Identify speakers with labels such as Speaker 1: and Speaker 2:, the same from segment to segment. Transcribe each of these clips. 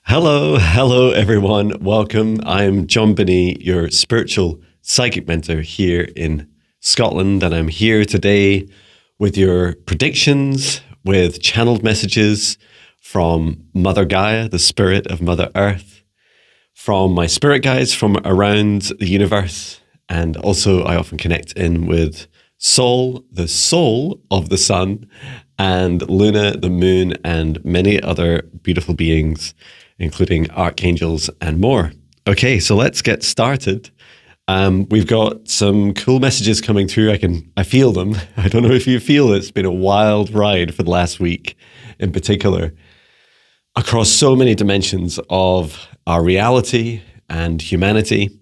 Speaker 1: Hello everyone. Welcome. I'm Jon Binnie, your spiritual psychic mentor here in Scotland, and I'm here today with your predictions, with channeled messages from Mother Gaia, the spirit of Mother Earth, from my spirit guides from around the universe, and also I often connect in with Sol, the soul of the sun, and Luna, the moon, and many other beautiful beings, including archangels and more. Okay, so let's get started. We've got some cool messages coming through. I feel them. I don't know if you feel it. It's been a wild ride for the last week in particular, across so many dimensions of our reality and humanity.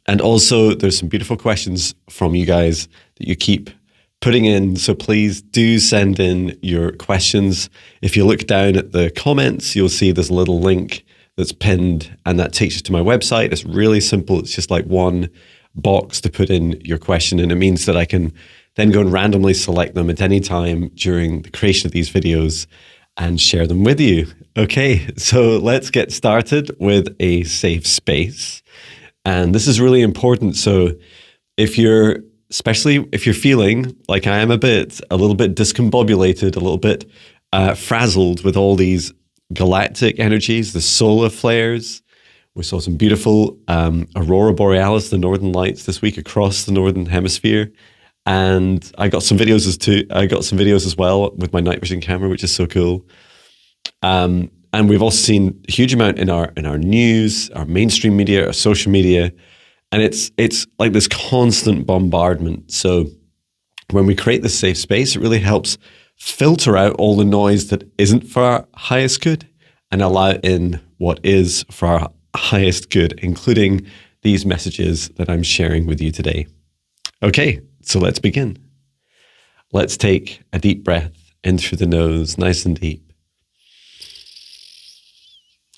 Speaker 1: And also there's some beautiful questions from you guys that you keep putting in. So please do send in your questions. If you look down at the comments, you'll see there's a little link that's pinned and that takes you to my website. It's really simple. It's just like one box to put in your question. And it means that I can then go and randomly select them at any time during the creation of these videos and share them with you. Okay, so let's get started with a safe space. And this is really important. So especially if you're feeling like I am a little bit discombobulated, a little bit frazzled with all these galactic energies, the solar flares. We saw some beautiful aurora borealis, the northern lights this week across the northern hemisphere. And I got some videos as well with my night vision camera, which is so cool. And we've also seen a huge amount in our news, our mainstream media, our social media, and it's like this constant bombardment. So when we create this safe space, it really helps filter out all the noise that isn't for our highest good and allow in what is for our highest good, including these messages that I'm sharing with you today. Okay, so let's begin. Let's take a deep breath in through the nose, nice and deep.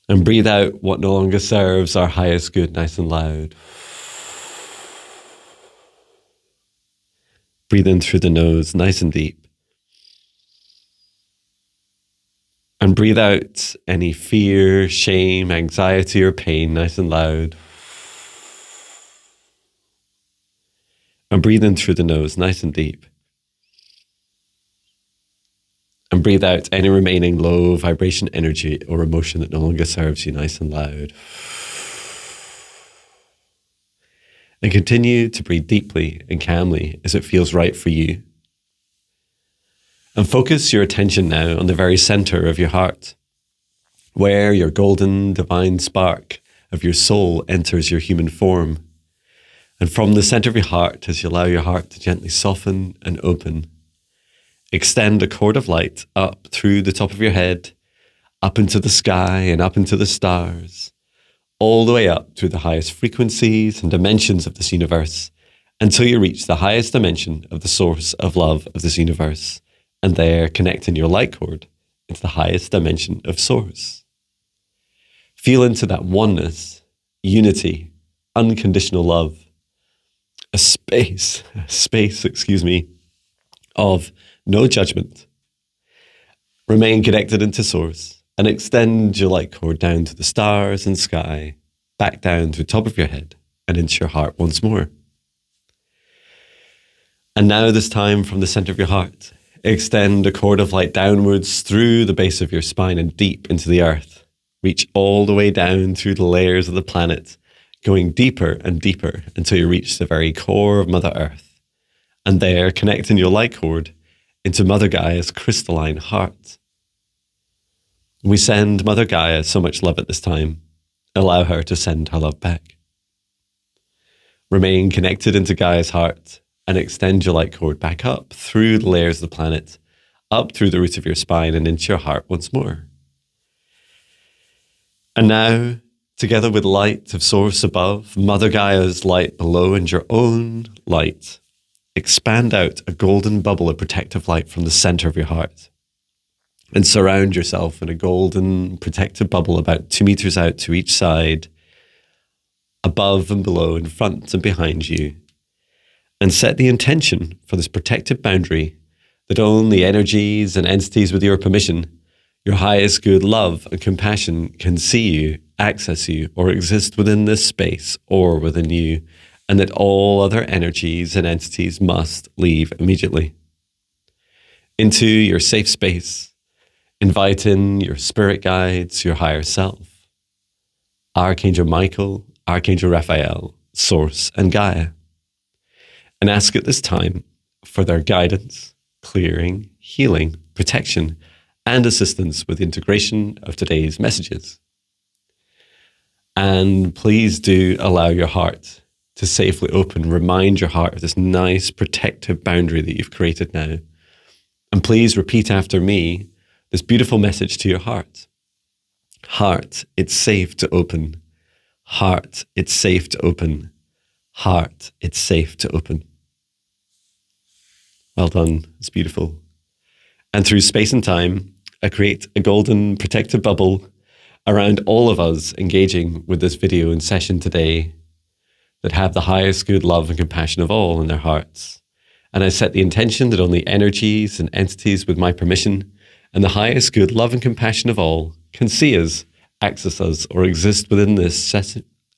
Speaker 1: And breathe out what no longer serves our highest good, nice and loud. Breathe in through the nose, nice and deep. And breathe out any fear, shame, anxiety, or pain, nice and loud. And breathe in through the nose, nice and deep. And breathe out any remaining low vibration energy or emotion that no longer serves you, nice and loud. And continue to breathe deeply and calmly as it feels right for you. And focus your attention now on the very center of your heart, where your golden divine spark of your soul enters your human form. And from the center of your heart, as you allow your heart to gently soften and open, extend a cord of light up through the top of your head, up into the sky and up into the stars, all the way up through the highest frequencies and dimensions of this universe, until you reach the highest dimension of the source of love of this universe, and there connecting your light cord into the highest dimension of source. Feel into that oneness, unity, unconditional love, a space of no judgment. Remain connected into source and extend your light cord down to the stars and sky, back down to the top of your head and into your heart once more. And now this time from the center of your heart, extend a cord of light downwards through the base of your spine and deep into the earth. Reach all the way down through the layers of the planet, going deeper and deeper until you reach the very core of Mother Earth. And there, connecting your light cord into Mother Gaia's crystalline heart. We send Mother Gaia so much love at this time. Allow her to send her love back. Remain connected into Gaia's heart and extend your light cord back up through the layers of the planet, up through the root of your spine and into your heart once more. And now, together with light of source above, Mother Gaia's light below, and your own light, expand out a golden bubble of protective light from the center of your heart and surround yourself in a golden protective bubble about 2 meters out to each side, above and below, in front and behind you. And set the intention for this protective boundary that only energies and entities with your permission Your highest good love and compassion can see you, access you, or exist within this space or within you, and that all other energies and entities must leave immediately. Into your safe space, invite in your spirit guides, your higher self, Archangel Michael, Archangel Raphael, Source, and Gaia, and ask at this time for their guidance, clearing, healing, protection, and assistance with the integration of today's messages. And please do allow your heart to safely open. Remind your heart of this nice protective boundary that you've created now. And please repeat after me this beautiful message to your heart. Heart, it's safe to open. Heart, it's safe to open. Heart, it's safe to open. Well done. It's beautiful. And through space and time, I create a golden protective bubble around all of us engaging with this video and session today that have the highest good love and compassion of all in their hearts. And I set the intention that only energies and entities with my permission and the highest good love and compassion of all can see us, access us, or exist within this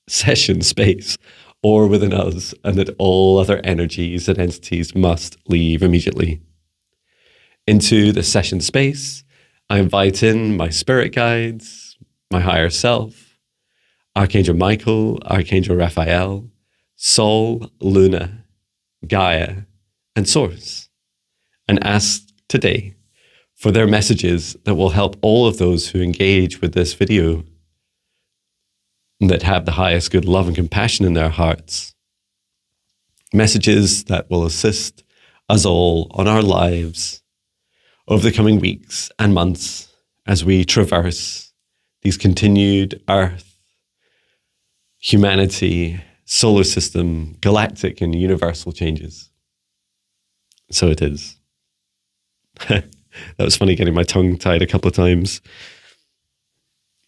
Speaker 1: session space or within us, and that all other energies and entities must leave immediately. Into the session space, I invite in my spirit guides, my higher self, Archangel Michael, Archangel Raphael, Sol, Luna, Gaia, and Source, and ask today for their messages that will help all of those who engage with this video that have the highest good love and compassion in their hearts. Messages that will assist us all on our lives over the coming weeks and months as we traverse these continued Earth, humanity, solar system, galactic and universal changes. So it is. That was funny getting my tongue tied a couple of times.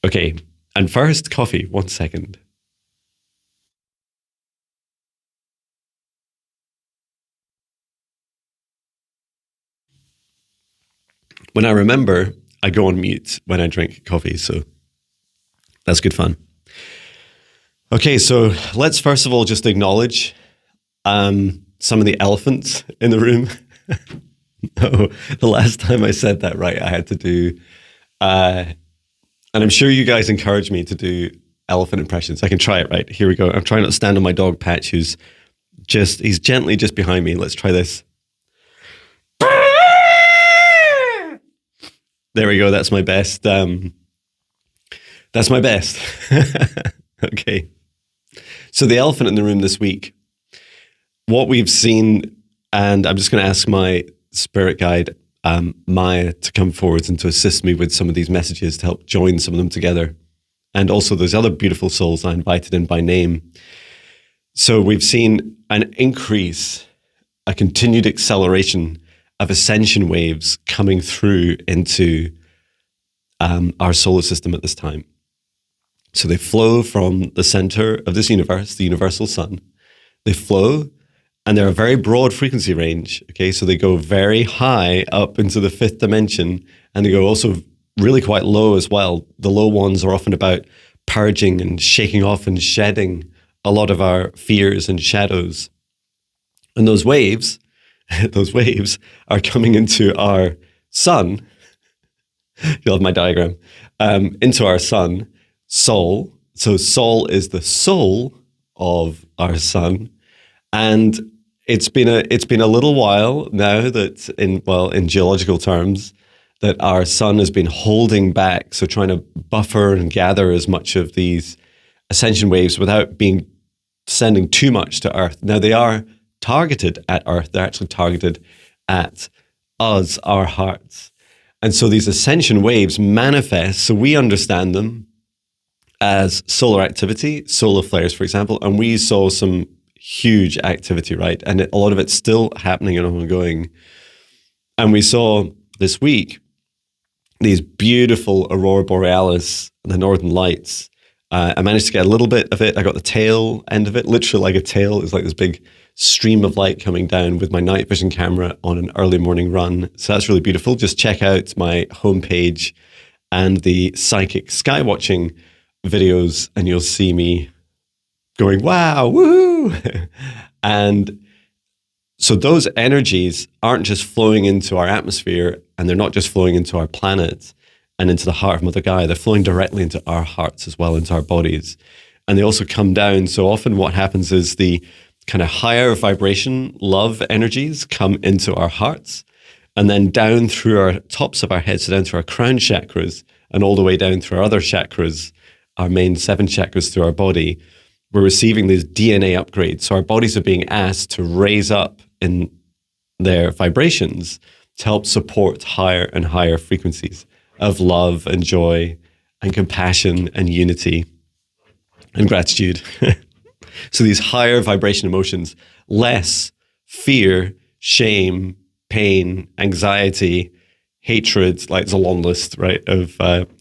Speaker 1: Okay, and first, coffee. 1 second. When I remember, I go on mute when I drink coffee, so that's good fun. Okay, so let's first of all just acknowledge some of the elephants in the room. No, the last time I said that right, I had to do, and I'm sure you guys encouraged me to do elephant impressions. I can try it, right? Here we go. I'm trying not to stand on my dog Patch, he's gently just behind me. Let's try this. There we go. That's my best. That's my best. Okay. So the elephant in the room this week, what we've seen, and I'm just going to ask my spirit guide, Maya, to come forward and to assist me with some of these messages to help join some of them together. And also those other beautiful souls I invited in by name. So we've seen an increase, a continued acceleration of ascension waves coming through into our solar system at this time. So they flow from the center of this universe, the universal sun. They flow, and they're a very broad frequency range. Okay, so they go very high up into the fifth dimension, and they go also really quite low as well. The low ones are often about purging and shaking off and shedding a lot of our fears and shadows. And those waves are coming into our sun. You'll have my diagram. Into our sun, Sol. So Sol is the soul of our sun, and it's been a little while now that in geological terms that our sun has been holding back, so trying to buffer and gather as much of these ascension waves without sending too much to Earth. Now they are targeted at Earth. They're actually targeted at us, our hearts. And so these ascension waves manifest, so we understand them as solar activity, solar flares, for example, and we saw some huge activity, right? And a lot of it's still happening and ongoing. And we saw this week these beautiful aurora borealis, the northern lights. I managed to get a little bit of it. I got the tail end of it, literally like a tail. It's like this big stream of light coming down with my night vision camera on an early morning run. So that's really beautiful. Just check out my homepage and the psychic sky watching videos, and you'll see me going, wow, woohoo. And so those energies aren't just flowing into our atmosphere, and they're not just flowing into our planet and into the heart of Mother Gaia. They're flowing directly into our hearts as well, into our bodies. And they also come down. So often what happens is the kind of higher vibration love energies come into our hearts, and then down through our tops of our heads, so down through our crown chakras, and all the way down through our other chakras, our main 7 chakras through our body. We're receiving these DNA upgrades. So our bodies are being asked to raise up in their vibrations to help support higher and higher frequencies of love and joy and compassion and unity and gratitude. So these higher vibration emotions, less fear, shame, pain, anxiety, hatred, like it's a long list, right, of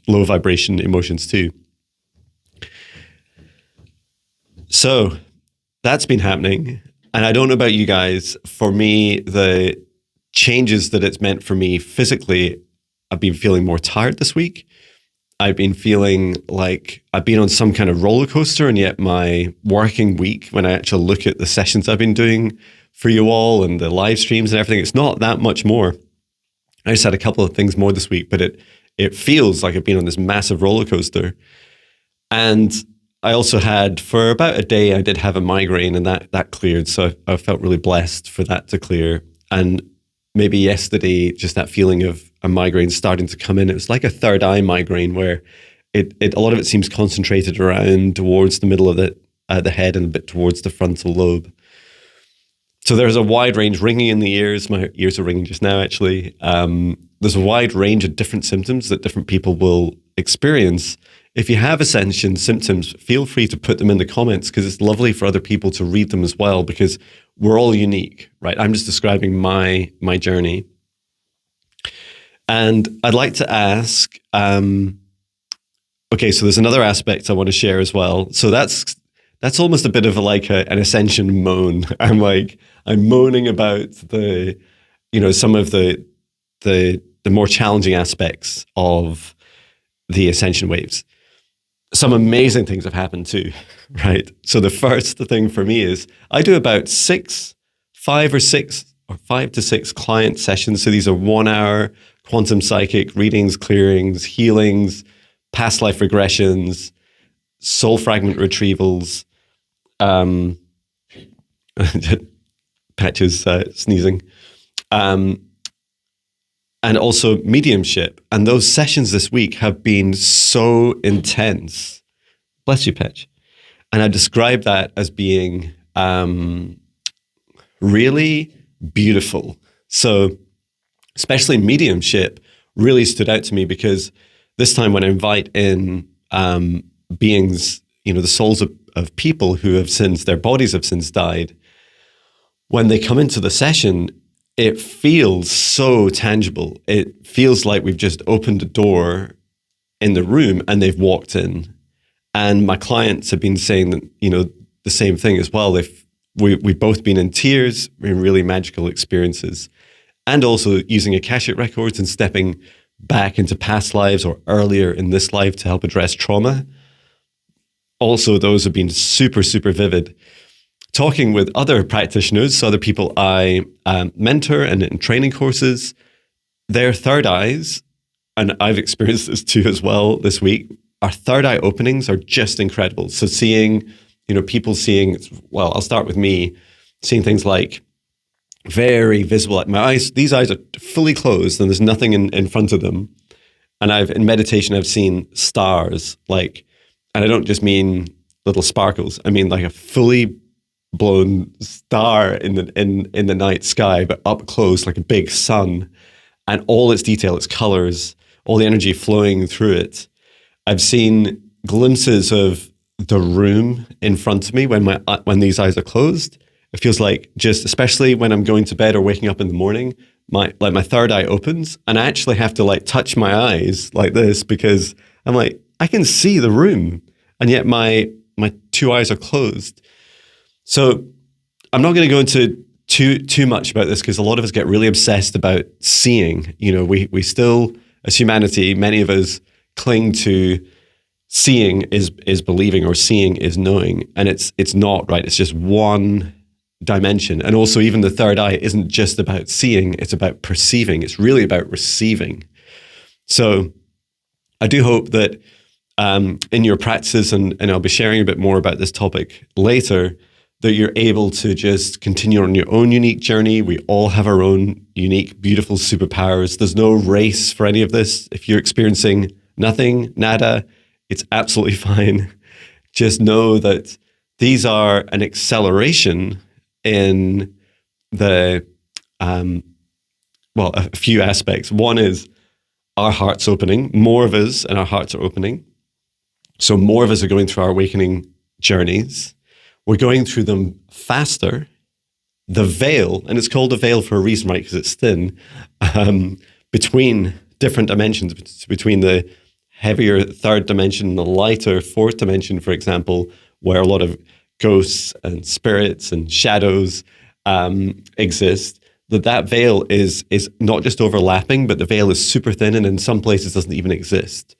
Speaker 1: low vibration emotions too. So that's been happening. And I don't know about you guys. For me, the changes that it's meant for me physically, I've been feeling more tired this week. I've been feeling like I've been on some kind of roller coaster, and yet my working week, when I actually look at the sessions I've been doing for you all and the live streams and everything, it's not that much more. I just had a couple of things more this week, but it feels like I've been on this massive roller coaster. And I also had, for about a day, I did have a migraine, and that cleared. So I felt really blessed for that to clear. And maybe yesterday, just that feeling of a migraine starting to come in. It was like a third eye migraine where a lot of it seems concentrated around towards the middle of the head and a bit towards the frontal lobe. So there's a wide range ringing in the ears. My ears are ringing just now, actually. There's a wide range of different symptoms that different people will experience. If you have Ascension symptoms, feel free to put them in the comments, because it's lovely for other people to read them as well, because we're all unique, right? I'm just describing my journey. And I'd like to ask, okay, so there's another aspect I want to share as well. So that's almost a bit of an Ascension moan. I'm moaning about some of the more challenging aspects of the Ascension waves. Some amazing things have happened too, right? So the first thing for me is I do about 5 to 6 client sessions. So these are 1 hour quantum psychic readings, clearings, healings, past life regressions, soul fragment retrievals, Patches sneezing, and also mediumship. And those sessions this week have been so intense. Bless you, Patch. And I describe that as being really beautiful. So especially mediumship really stood out to me, because this time when I invite in beings, the souls of people who have since, their bodies have since died, when they come into the session, it feels so tangible. It feels like we've just opened a door in the room and they've walked in. And my clients have been saying that, the same thing as well. We've both been in tears, in really magical experiences, and also using Akashic Records and stepping back into past lives or earlier in this life to help address trauma. Also, those have been super, super vivid. Talking with other practitioners, so other people I mentor and in training courses, their third eyes, and I've experienced this too as well this week, our third eye openings are just incredible. So seeing, people seeing, well, I'll start with me, seeing things like very visible, like my eyes, these eyes are fully closed and there's nothing in front of them. And in meditation, I've seen stars, and I don't just mean little sparkles, I mean like a fully blown star in the night sky, but up close, like a big sun, and all its detail, its colors, all the energy flowing through it. I've seen glimpses of the room in front of me when these eyes are closed. It feels like, just especially when I'm going to bed or waking up in the morning, my third eye opens, and I actually have to touch my eyes like this, because I'm like, I can see the room, and yet my 2 eyes are closed. So I'm not going to go into too much about this, because a lot of us get really obsessed about seeing. We still, as humanity, many of us cling to seeing is believing, or seeing is knowing, and it's not, right? It's just one dimension. And also, even the third eye isn't just about seeing, it's about perceiving. It's really about receiving. So I do hope that in your practices, and I'll be sharing a bit more about this topic later, that you're able to just continue on your own unique journey. We all have our own unique, beautiful superpowers. There's no race for any of this. If you're experiencing nothing, nada, it's absolutely fine. Just know that these are an acceleration in the, a few aspects. One is our heart's opening. More of us and our hearts are opening. So more of us are going through our awakening journeys. We're going through them faster. The veil, and it's called a veil for a reason, right? Because it's thin, between different dimensions, between the heavier third dimension and the lighter fourth dimension, for example, where a lot of ghosts and spirits and shadows exist, that veil is not just overlapping, but the veil is super thin, and in some places doesn't even exist.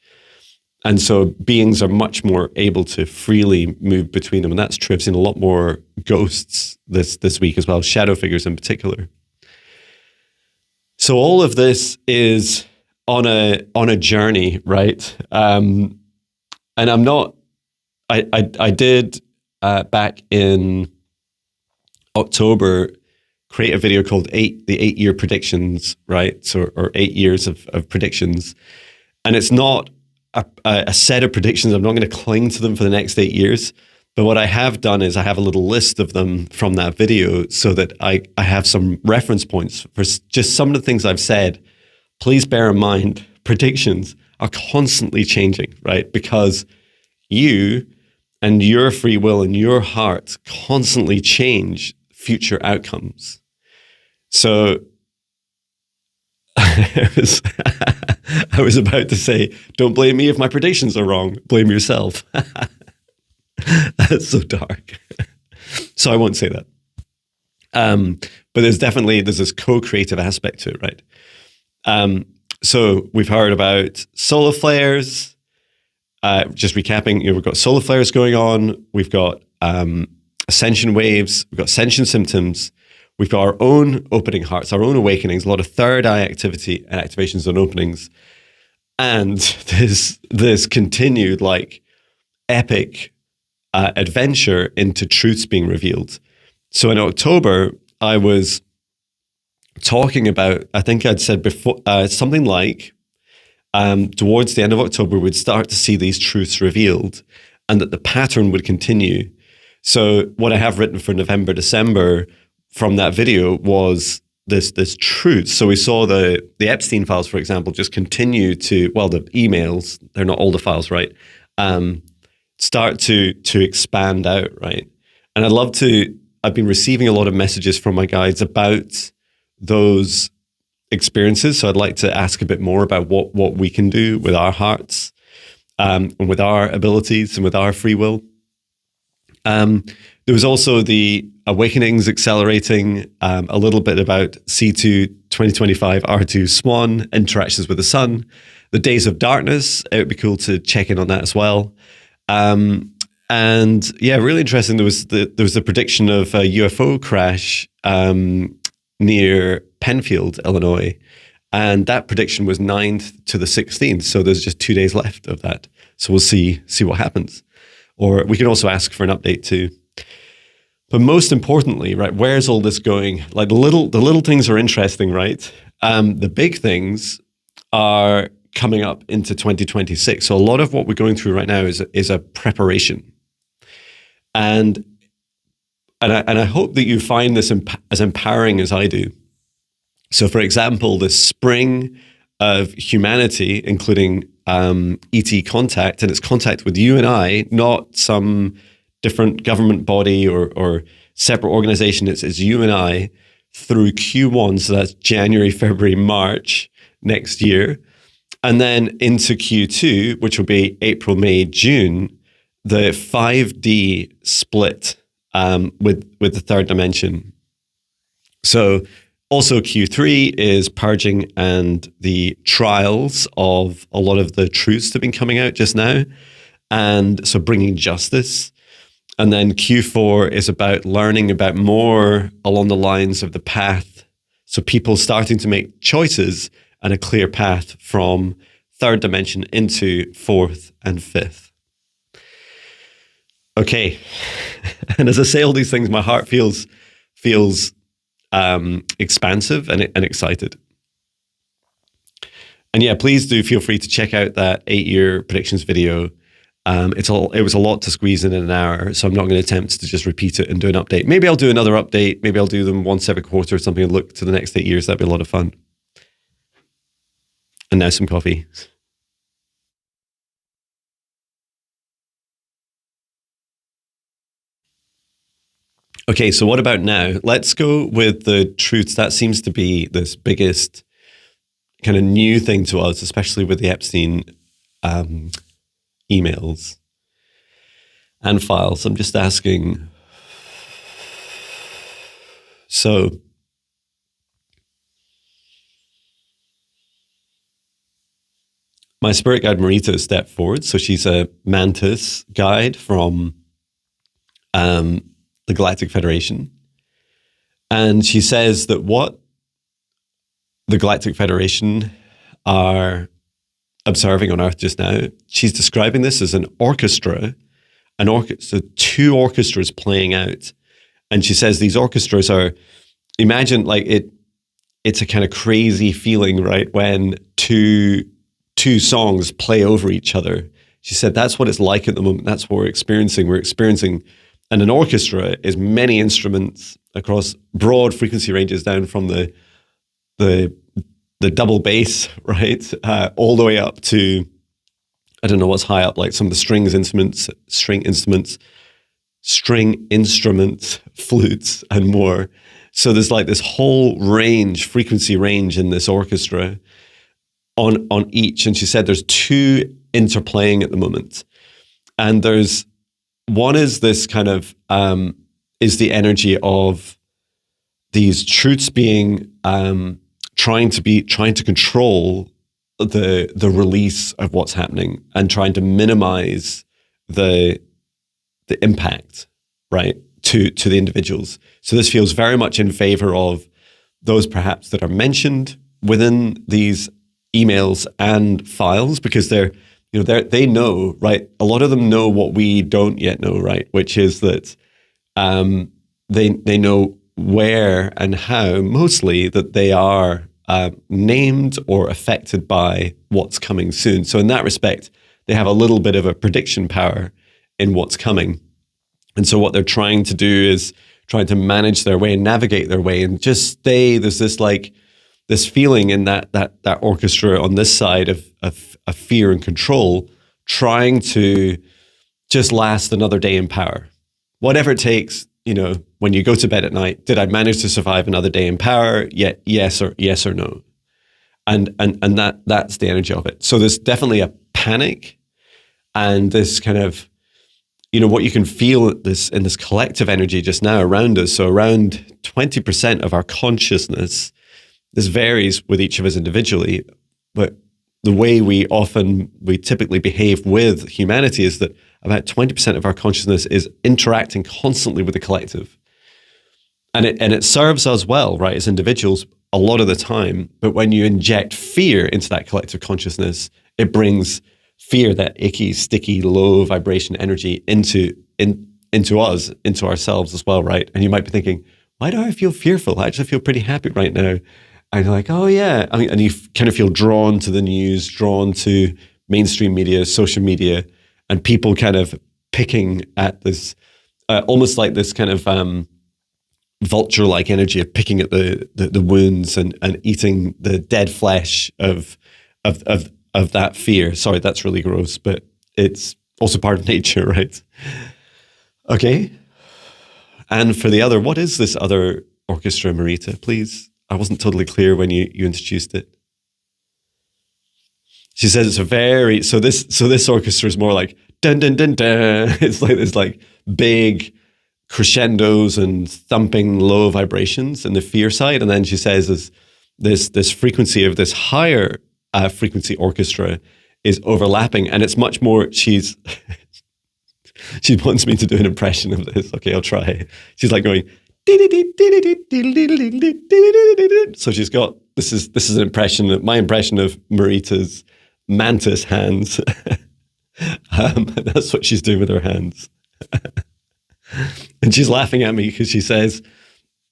Speaker 1: And so beings are much more able to freely move between them. And that's true. I've seen a lot more ghosts this week as well, shadow figures in particular. So all of this is on a journey, right? And I'm not, I did back in October create a video called the 8-year predictions, right? So, or 8 years of predictions. And it's not a set of predictions. I'm not going to cling to them for the next 8 years. But what I have done is I have a little list of them from that video so that I have some reference points for just some of the things I've said. Please bear in mind, predictions are constantly changing, right? Because you and your free will and your heart constantly change future outcomes. So I was about to say, don't blame me if my predictions are wrong. Blame yourself. That's so dark. So I won't say that. But there's this co-creative aspect to it, right? So we've heard about solar flares. Just recapping, we've got solar flares going on. We've got ascension waves. We've got ascension symptoms. We've got our own opening hearts, our own awakenings, a lot of third eye activity and activations and openings. And this continued epic adventure into truths being revealed. So in October, I was talking about, I think I'd said before, something like, towards the end of October, we'd start to see these truths revealed and that the pattern would continue. So what I have written for November, December from that video was this truth. So we saw the Epstein files, for example, just continue to, the emails, they're not all the files, right? Start to expand out, right? And I've been receiving a lot of messages from my guides about those experiences. So I'd like to ask a bit more about what we can do with our hearts, and with our abilities and with our free will. There was also the awakenings accelerating, a little bit about C2 2025 R2 Swan, interactions with the sun, the days of darkness. It would be cool to check in on that as well. And yeah, really interesting. There was the prediction of a UFO crash near Penfield, Illinois. And that prediction was 9th to the 16th. So there's just 2 days left of that. So we'll see what happens. Or we can also ask for an update too. But most importantly, right, where's all this going? Like the little things are interesting, right? The big things are coming up into 2026. So a lot of what we're going through right now is a preparation. And I hope that you find this as empowering as I do. So for example, the spring of humanity, including ET contact, and it's contact with you and I, not some different government body or separate organization. It's you and I through Q1. So that's January, February, March next year. And then into Q2, which will be April, May, June, the 5D split with the third dimension. So Also, Q3 is purging and the trials of a lot of the truths that have been coming out just now. And so bringing justice. And then Q4 is about learning about more along the lines of the path. So people starting to make choices and a clear path from third dimension into fourth and fifth. Okay. And as I say all these things, my heart feels expansive and excited. And yeah, please do feel free to check out that 8-year predictions video. It was a lot to squeeze in an hour, so I'm not going to attempt to just repeat it and do an update. Maybe I'll do another update. Maybe I'll do them once every quarter or something and look to the next 8 years. That'd be a lot of fun. And now some coffee. Okay, so what about now? Let's go with the truths. That seems to be this biggest kind of new thing to us, especially with the Epstein emails and files. I'm just asking. So, my spirit guide Marita stepped forward. So she's a mantis guide from the Galactic Federation. And she says that what the Galactic Federation are observing on Earth just now, she's describing this as an orchestra, so 2 orchestras playing out. And she says these orchestras are, imagine like it's a kind of crazy feeling, right? When two songs play over each other. She said that's what it's like at the moment. That's what we're experiencing. And an orchestra is many instruments across broad frequency ranges down from the double bass, right, all the way up to, I don't know what's high up, like some of the string instruments, flutes, and more. So there's like this whole frequency range in this orchestra on each. And she said there's 2 interplaying at the moment. And there's one is this kind of, is the energy of these truths being, trying to control the release of what's happening and trying to minimize the impact, right, to the individuals. So this feels very much in favor of those perhaps that are mentioned within these emails and files, because they know, right? A lot of them know what we don't yet know, right? Which is that they know where and how, mostly, that they are named or affected by what's coming soon. So in that respect, they have a little bit of a prediction power in what's coming. And so what they're trying to do is trying to manage their way and navigate their way and just stay. There's this feeling in that orchestra on this side of fear and control, trying to just last another day in power. Whatever it takes, when you go to bed at night, did I manage to survive another day in power? Yes or no. And that's the energy of it. So there's definitely a panic and this kind of, what you can feel in this collective energy just now around us. So around 20% of our consciousness, this varies with each of us individually, but the way we typically behave with humanity is that about 20% of our consciousness is interacting constantly with the collective. And it serves us well, right, as individuals a lot of the time. But when you inject fear into that collective consciousness, it brings fear, that icky, sticky, low vibration energy into us, into ourselves as well, right? And you might be thinking, why do I feel fearful? I actually feel pretty happy right now. And you're like, oh yeah. And you kind of feel drawn to the news, drawn to mainstream media, social media, and people kind of picking at this, almost like this kind of vulture-like energy of picking at the wounds and eating the dead flesh of that fear. Sorry, that's really gross, but it's also part of nature, right? Okay. And for the other, what is this other orchestra, Marita? Please. I wasn't totally clear when you introduced it. She says it's so this orchestra is more like dun dun dun dun. It's like this big crescendos and thumping low vibrations in the fear side. And then she says this frequency of this higher frequency orchestra is overlapping, and it's much more, she wants me to do an impression of this. Okay, I'll try. She's like going, so she's got, this is an impression, my impression of Marita's mantis hands. That's what she's doing with her hands. And she's laughing at me because she says,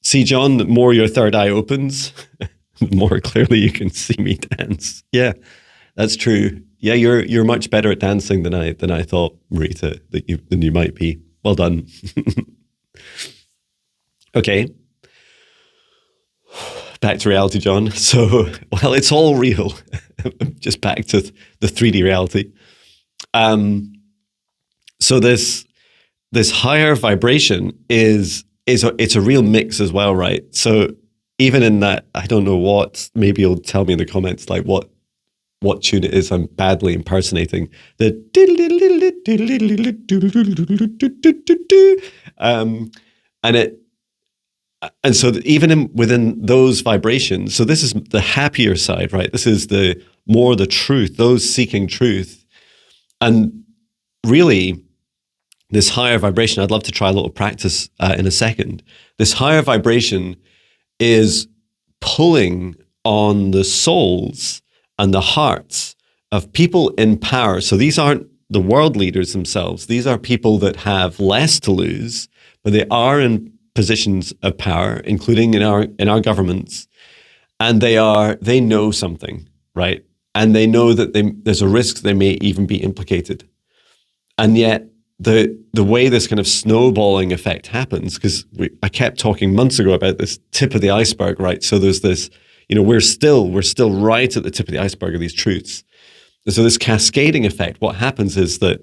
Speaker 1: see, John, the more your third eye opens, the more clearly you can see me dance. Yeah, that's true. Yeah, you're much better at dancing than I thought, Marita, than you might be. Well done. Okay. Back to reality, John. So, well, it's all real. Just back to the 3D reality. So this higher vibration it's a real mix as well, right? So even in that, I don't know what, maybe you'll tell me in the comments, like what tune it is I'm badly impersonating. And so even within those vibrations, so this is the happier side, right? This is the truth, those seeking truth. And really, this higher vibration, I'd love to try a little practice in a second. This higher vibration is pulling on the souls and the hearts of people in power. So these aren't the world leaders themselves. These are people that have less to lose, but they are in positions of power, including in our governments, and they know something, right? And they know that there's a risk they may even be implicated. And yet the way this kind of snowballing effect happens, because I kept talking months ago about this tip of the iceberg, right? So there's this, we're still right at the tip of the iceberg of these truths. And so this cascading effect, what happens is that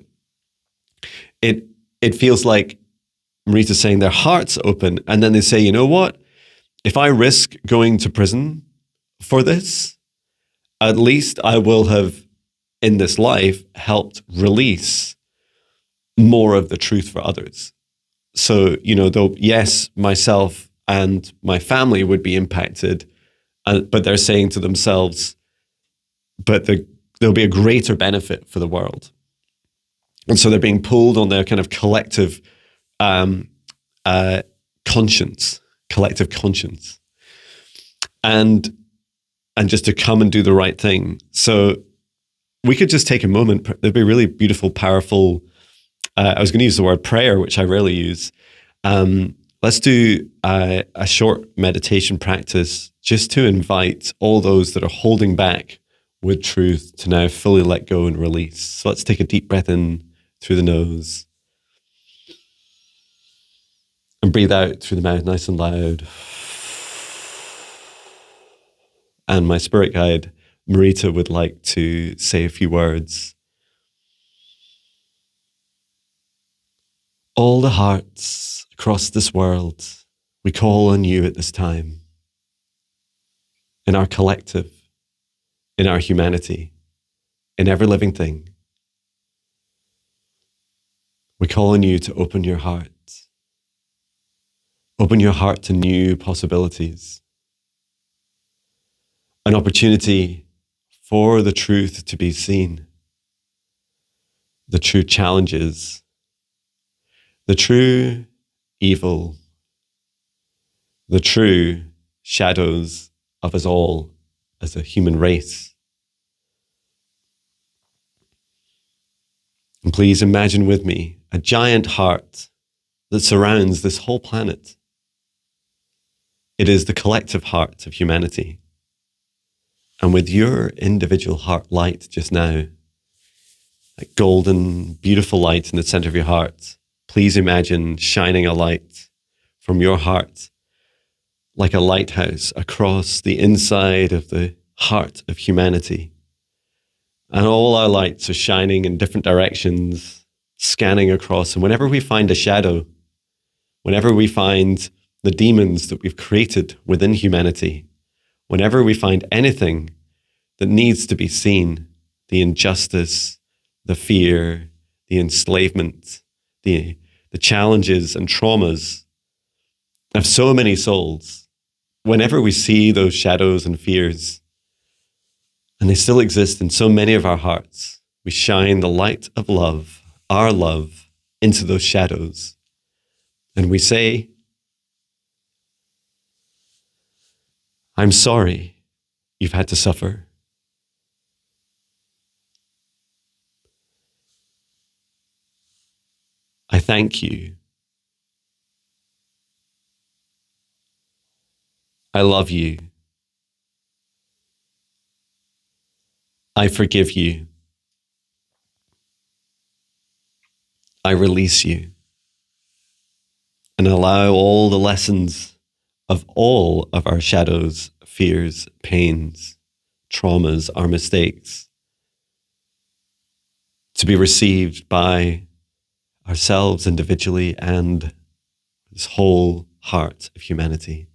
Speaker 1: it feels like Marita's saying their hearts open, and then they say, you know what? If I risk going to prison for this, at least I will have, in this life, helped release more of the truth for others. So, though, yes, myself and my family would be impacted, but they're saying to themselves, but there'll be a greater benefit for the world. And so they're being pulled on their kind of collective collective conscience, and just to come and do the right thing. So we could just take a moment. There'd be really beautiful, powerful. I was going to use the word prayer, which I rarely use. Let's do a short meditation practice just to invite all those that are holding back with truth to now fully let go and release. So let's take a deep breath in through the nose. And breathe out through the mouth nice and loud. And my spirit guide, Marita, would like to say a few words. All the hearts across this world, we call on you at this time. In our collective, in our humanity, in every living thing. We call on you to open your heart. Open your heart to new possibilities. An opportunity for the truth to be seen. The true challenges. The true evil. The true shadows of us all as a human race. And please imagine with me a giant heart that surrounds this whole planet. It is the collective heart of humanity. And with your individual heart light just now, that golden, beautiful light in the center of your heart, please imagine shining a light from your heart like a lighthouse across the inside of the heart of humanity. And all our lights are shining in different directions, scanning across. And whenever we find a shadow, whenever we find the demons that we've created within humanity, whenever we find anything that needs to be seen, the injustice, the fear, the enslavement, the the challenges and traumas of so many souls, whenever we see those shadows and fears, and they still exist in so many of our hearts, we shine the light of love, our love, into those shadows. And we say, I'm sorry you've had to suffer. I thank you. I love you. I forgive you. I release you. And allow all the lessons of all of our shadows, fears, pains, traumas, our mistakes to be received by ourselves individually and this whole heart of humanity.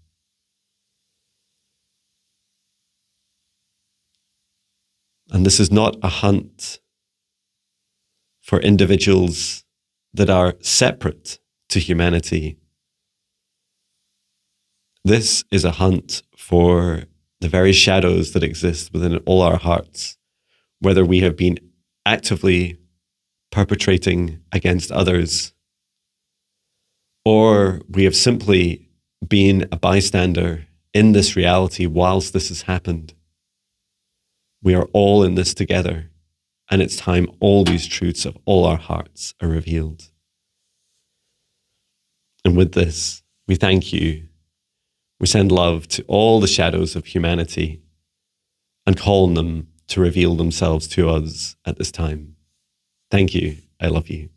Speaker 1: And this is not a hunt for individuals that are separate to humanity. This is a hunt for the very shadows that exist within all our hearts, whether we have been actively perpetrating against others, or we have simply been a bystander in this reality whilst this has happened. We are all in this together, and it's time all these truths of all our hearts are revealed. And with this, we thank you. We send love to all the shadows of humanity and call on them to reveal themselves to us at this time. Thank you. I love you.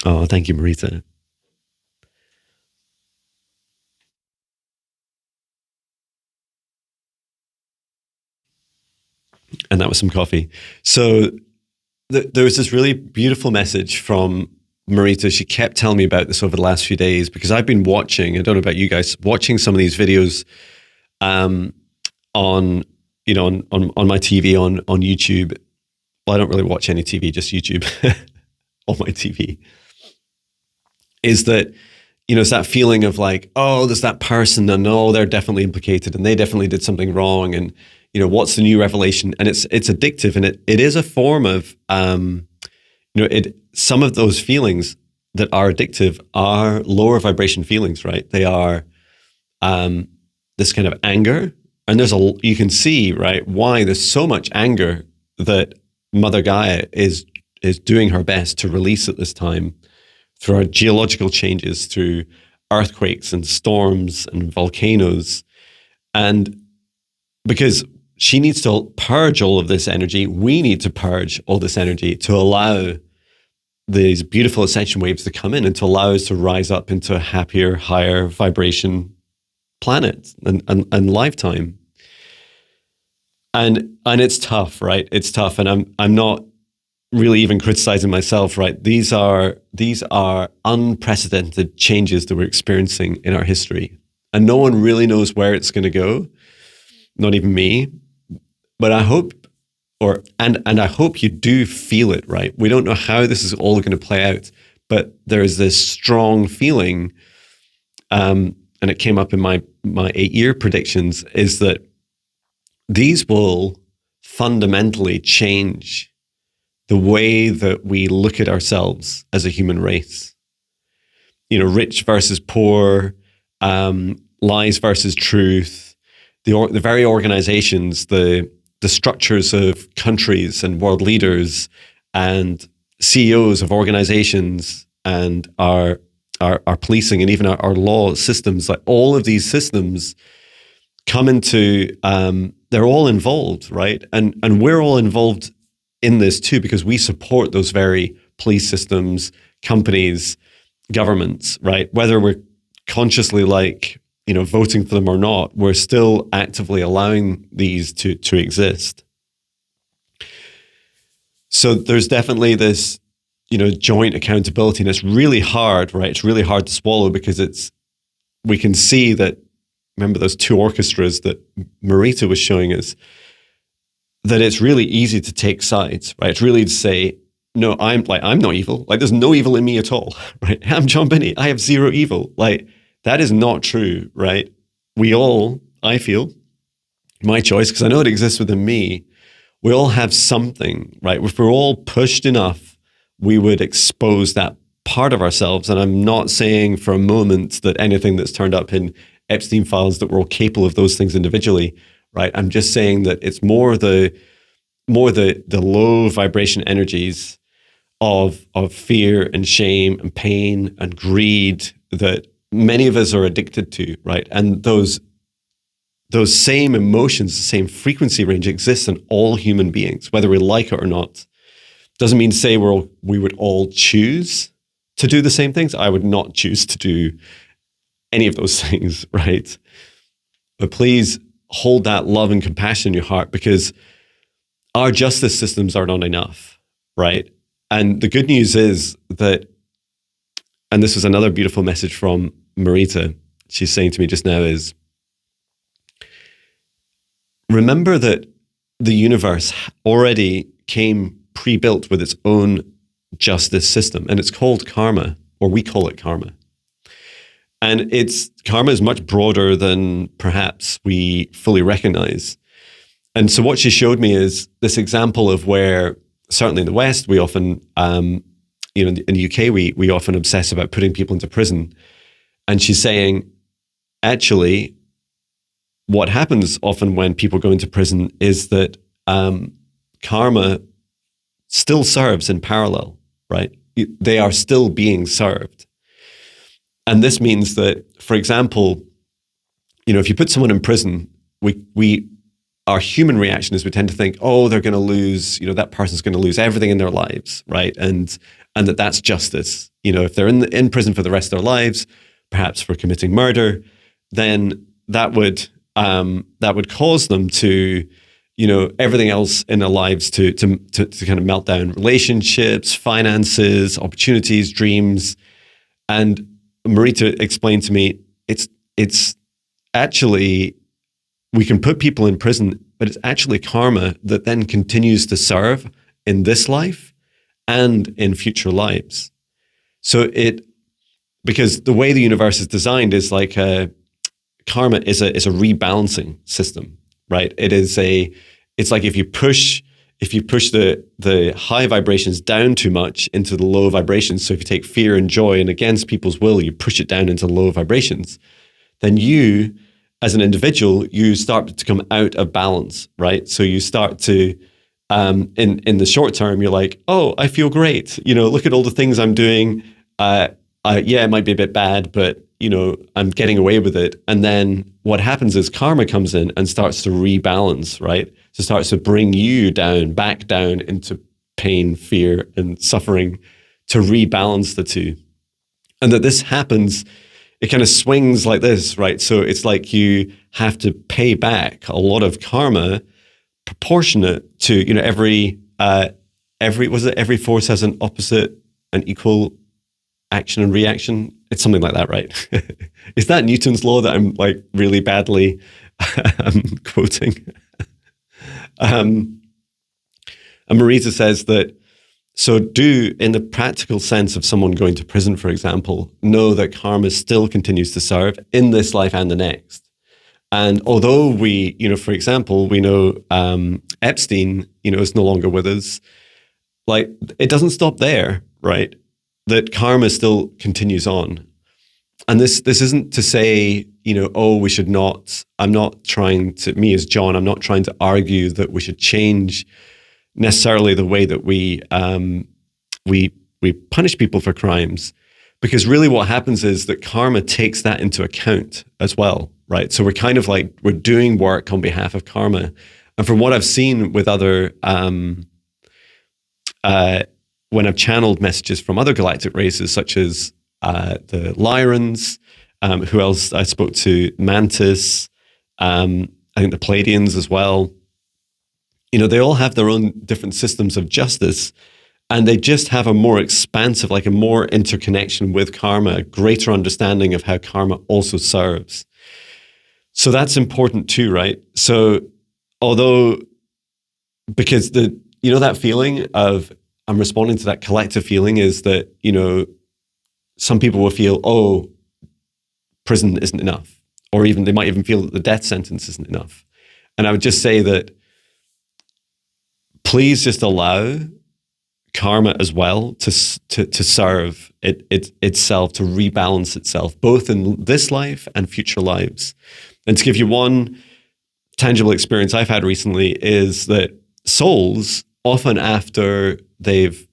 Speaker 1: Oh, thank you, Marita. And that was some coffee. So there was this really beautiful message from Marita. She kept telling me about this over the last few days because I've been watching, I don't know about you guys, watching some of these videos on my TV, on YouTube. Well, I don't really watch any TV, just YouTube on my TV. Is that, it's that feeling of like, oh, there's that person and oh, they're definitely implicated and they definitely did something wrong. And, what's the new revelation? And it's addictive, and it is a form of, some of those feelings that are addictive are lower vibration feelings, right? They are this kind of anger. And you can see, right, why there's so much anger that Mother Gaia is doing her best to release at this time through our geological changes, through earthquakes and storms and volcanoes. And because she needs to purge all of this energy, we need to purge all this energy to allow these beautiful ascension waves to come in and to allow us to rise up into a happier, higher vibration planet and lifetime. And it's tough, right? It's tough. And I'm not really even criticizing myself, right? These are unprecedented changes that we're experiencing in our history. And no one really knows where it's going to go. Not even me. But I hope, and I hope you do feel it, right? We don't know how this is all going to play out, but there's this strong feeling, and it came up in my 8-year predictions, is that these will fundamentally change the way that we look at ourselves as a human race. Rich versus poor, lies versus truth, the very organizations, the structures of countries and world leaders and CEOs of organizations and our policing and even our law systems, like all of these systems come into, they're all involved, right? And we're all involved in this too, because we support those very police systems, companies, governments, right? Whether we're consciously voting for them or not, we're still actively allowing these to exist. So there's definitely this, joint accountability, and it's really hard, right? It's really hard to swallow because we can see that, remember those two orchestras that Marita was showing us, that it's really easy to take sides, right? It's really to say, no, I'm not evil. Like there's no evil in me at all, right? I'm Jon Binnie. I have zero evil. Like that is not true, right? We all, I feel, my choice, because I know it exists within me, we all have something, right? If we're all pushed enough, we would expose that part of ourselves. And I'm not saying for a moment that anything that's turned up in Epstein files that we're all capable of those things individually, right? I'm just saying that it's more the low vibration energies of fear and shame and pain and greed that many of us are addicted to, right? And those same emotions, the same frequency range exists in all human beings, whether we like it or not. Doesn't mean to say we would all choose to do the same things. I would not choose to do any of those things, right? But please hold that love and compassion in your heart, because our justice systems are not enough, right? And the good news is that, and this was another beautiful message from Marita, she's saying to me just now is, remember that the universe already came pre-built with its own justice system, and it's called karma, or we call it karma. And karma is much broader than perhaps we fully recognize. And so what she showed me is this example of where, certainly in the West, we often, in the UK, we often obsess about putting people into prison. And she's saying, actually, what happens often when people go into prison is that karma still serves in parallel, right? They are still being served. And this means that, for example, if you put someone in prison, our human reaction is we tend to think, oh, they're going to lose, that person's going to lose everything in their lives, right? And that's justice. If they're in prison for the rest of their lives, perhaps for committing murder, then that would cause them to, everything else in their lives to kind of melt down: relationships, finances, opportunities, dreams. And Marita explained to me, it's actually, we can put people in prison, but it's actually karma that then continues to serve in this life and in future lives. So because the way the universe is designed is like karma is a rebalancing system, right? It's like if you push the high vibrations down too much into the low vibrations. So if you take fear and joy and against people's will, you push it down into low vibrations, then you, as an individual, you start to come out of balance, right? So you start to, in the short term, you're like, oh, I feel great. Look at all the things I'm doing. Yeah, it might be a bit bad, but I'm getting away with it. And then what happens is karma comes in and starts to rebalance, right? So starts to bring you back down into pain, fear, and suffering, to rebalance the two. And that this happens, it kind of swings like this, right? So it's like you have to pay back a lot of karma proportionate to, every force has an opposite and equal action and reaction. It's something like that, right? Is that Newton's law that I'm like really badly quoting? And Marita says that, so do, in the practical sense of someone going to prison, for example, know that karma still continues to serve in this life and the next. And although we, for example, we know Epstein, is no longer with us, like it doesn't stop there, right? That karma still continues on. And this isn't to say, oh, we should not, I'm not trying to, me as Jon, I'm not trying to argue that we should change necessarily the way that we punish people for crimes, because really what happens is that karma takes that into account as well, right? So we're kind of like, we're doing work on behalf of karma. And from what I've seen with other, when I've channeled messages from other galactic races, such as the Lyrans, who else I spoke to, Mantis, I think the Pleiadians as well, they all have their own different systems of justice, and they just have a more expansive, like a more interconnection with karma, a greater understanding of how karma also serves. So that's important too, right? So although, because that feeling of I'm responding to that collective feeling is that, some people will feel, oh, prison isn't enough, or even they might even feel that the death sentence isn't enough. And I would just say that please just allow karma as well to serve itself, to rebalance itself, both in this life and future lives. And to give you one tangible experience I've had recently is that souls, often after they've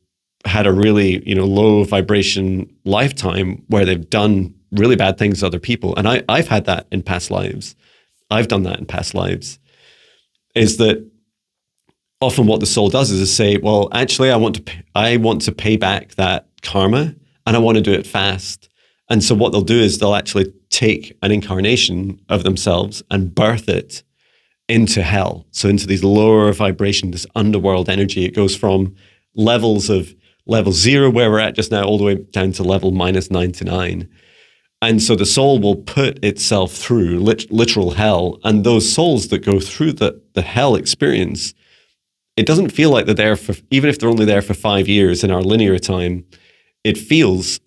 Speaker 1: had a really, low vibration lifetime where they've done really bad things to other people, and I've had that in past lives, I've done that in past lives, is that often what the soul does is say, well, actually, I want to pay back that karma, and I want to do it fast. And so what they'll do is they'll actually take an incarnation of themselves and birth it into hell. So into these lower vibration, this underworld energy. It goes from level 0, where we're at just now, all the way down to level -99. And so the soul will put itself through literal hell. And those souls that go through the hell experience, it doesn't feel like they're there for, even if they're only there for 5 years in our linear time, it feels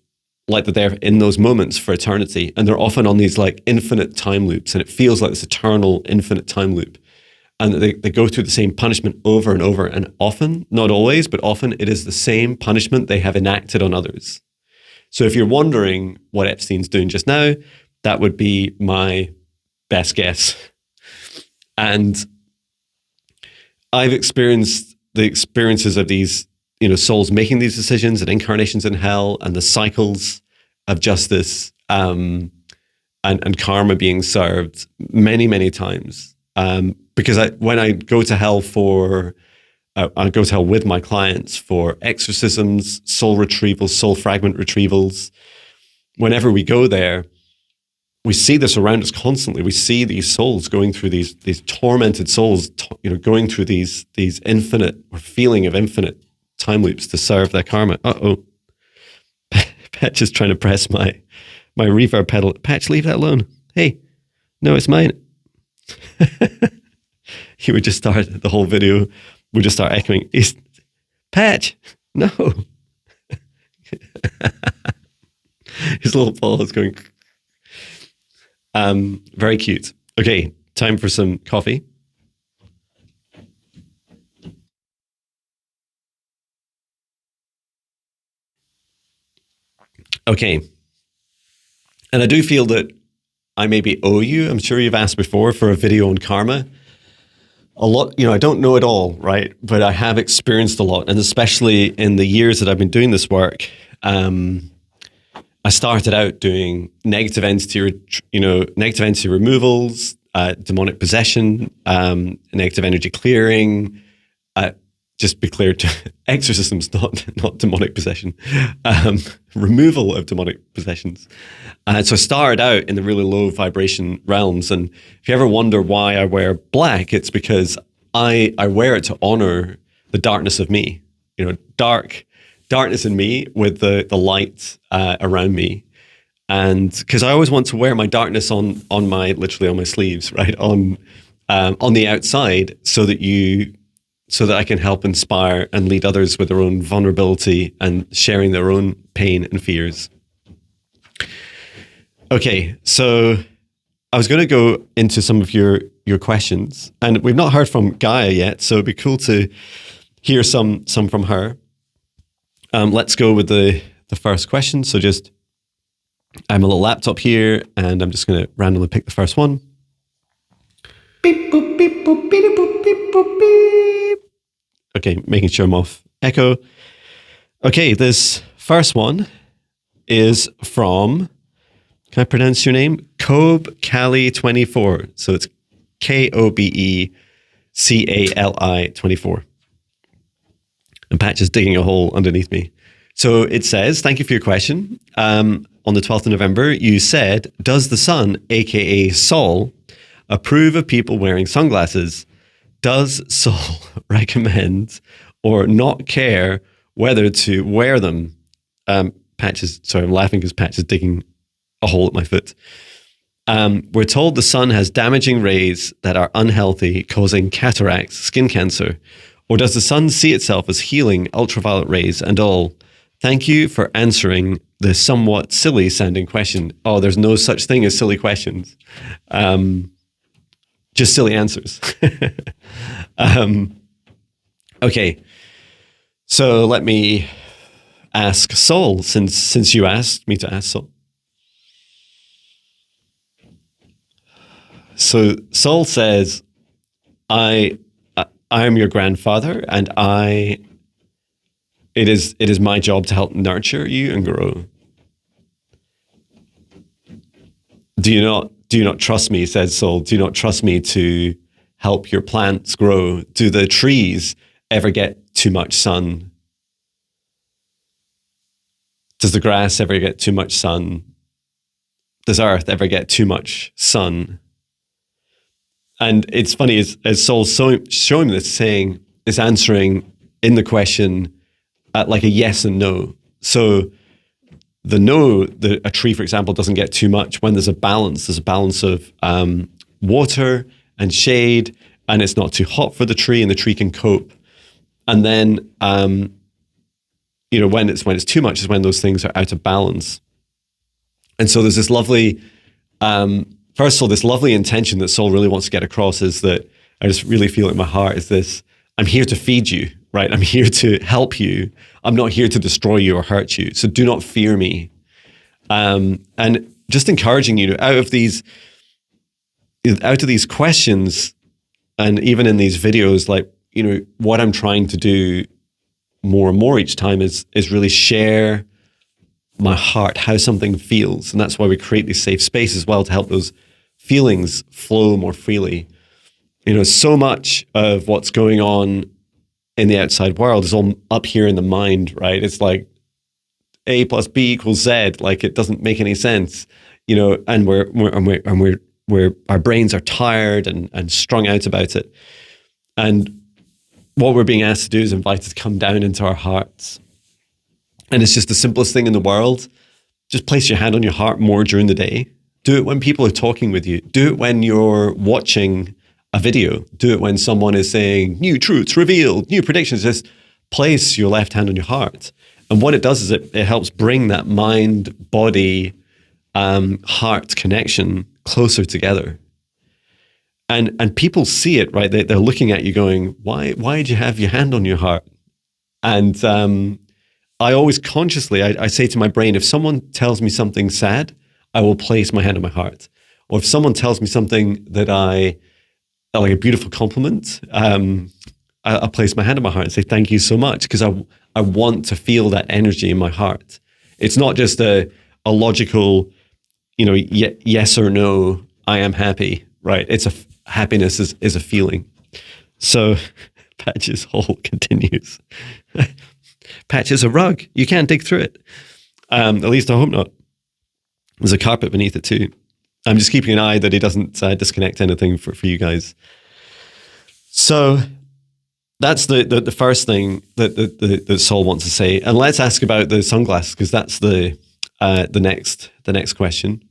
Speaker 1: like they're there in those moments for eternity. And they're often on these like infinite time loops, and it feels like this eternal infinite time loop. And they go through the same punishment over and over. And often, not always, but often it is the same punishment they have enacted on others. So if you're wondering what Epstein's doing just now, that would be my best guess. And I've experienced the experiences of these, souls making these decisions and incarnations in hell and the cycles of justice and karma being served many, many times. Because when I go to hell I go to hell with my clients for exorcisms, soul retrievals, soul fragment retrievals. Whenever we go there, we see this around us constantly. We see these souls going through these tormented souls, going through these infinite or feeling of infinite time loops to serve their karma. Uh-oh. Patch is trying to press my reverb pedal. Patch, leave that alone. Hey, no, it's mine. He would just start the whole video. Would just start echoing. Patch, no. His little paw is going. Very cute. Okay, time for some coffee. Okay. And I do feel that I maybe owe you, I'm sure you've asked before, for a video on karma. A lot, I don't know it all, right? But I have experienced a lot. And especially in the years that I've been doing this work, I started out doing negative entity removals, demonic possession, negative energy clearing. Just be clear, exorcisms, not demonic possession. Removal of demonic possessions. So I started out in the really low vibration realms. And if you ever wonder why I wear black, it's because I wear it to honor the darkness of me. Darkness in me with the light around me. And because I always want to wear my darkness on literally on my sleeves, right? On the outside, so that I can help inspire and lead others with their own vulnerability and sharing their own pain and fears. Okay, so I was going to go into some of your questions, and we've not heard from Gaia yet, so it'd be cool to hear some from her. Let's go with the first question. So I have a little laptop here, and I'm just going to randomly pick the first one. Beep, boop, beep, boop, beep, boop, beep, boop, beep. Okay, making sure I'm off echo. Okay, this first one is from, can I pronounce your name? Kobe Cali 24. So it's KOBE CALI 24. And Patch is digging a hole underneath me. So it says, thank you for your question. On the 12th of November, you said, does the sun, aka Sol, approve of people wearing sunglasses? Does Sol recommend or not care whether to wear them? Patch is, sorry, I'm laughing because Patch is digging a hole at my foot. We're told the sun has damaging rays that are unhealthy, causing cataracts, skin cancer, Or does the sun see itself as healing ultraviolet rays and all? Thank you for answering the somewhat silly sounding question. Oh, there's no such thing as silly questions. Just silly answers. Okay. So let me ask Sol, since you asked me to ask Sol. So Sol says, I am your grandfather, and it is my job to help nurture you and grow. Do you not trust me, says Sol? Do you not trust me to help your plants grow? Do the trees ever get too much sun? Does the grass ever get too much sun? Does Earth ever get too much sun? And it's funny, as Sol's showing this, saying, is answering in the question like a yes and no. So the no, a tree, for example, doesn't get too much when there's a balance of water and shade, and it's not too hot for the tree, and the tree can cope. And then, when it's too much is when those things are out of balance. And so there's this lovely, first of all, this lovely intention that Sol really wants to get across is that I just really feel it in my heart is this: I'm here to feed you, right? I'm here to help you. I'm not here to destroy you or hurt you. So do not fear me. And just encouraging you out of these questions, and even in these videos, like, what I'm trying to do more and more each time is really share my heart, how something feels. And that's why we create these safe spaces as well, to help those feelings flow more freely. So much of what's going on in the outside world is all up here in the mind, right? It's like A plus B equals Z. Like, it doesn't make any sense, and we're our brains are tired and strung out about it. And what we're being asked to do is invited to come down into our hearts. And it's just the simplest thing in the world. Just place your hand on your heart more during the day. Do it when people are talking with you. Do it when you're watching a video. Do it when someone is saying new truths revealed, new predictions. Just place your left hand on your heart. And what it does is it helps bring that mind, body, heart connection closer together. And people see it, right? They're looking at you going, why did you have your hand on your heart? And I always consciously, I say to my brain, if someone tells me something sad, I will place my hand on my heart. Or if someone tells me something that like a beautiful compliment, I'll place my hand on my heart and say, thank you so much, because I want to feel that energy in my heart. It's not just a logical, yes or no, I am happy, right? Happiness is a feeling. So Patch's hole continues. Patch is a rug. You can't dig through it. At least I hope not. There's a carpet beneath it too. I'm just keeping an eye that he doesn't disconnect anything for you guys. So that's the first thing that Sol wants to say. And let's ask about the sunglasses, because that's the next question.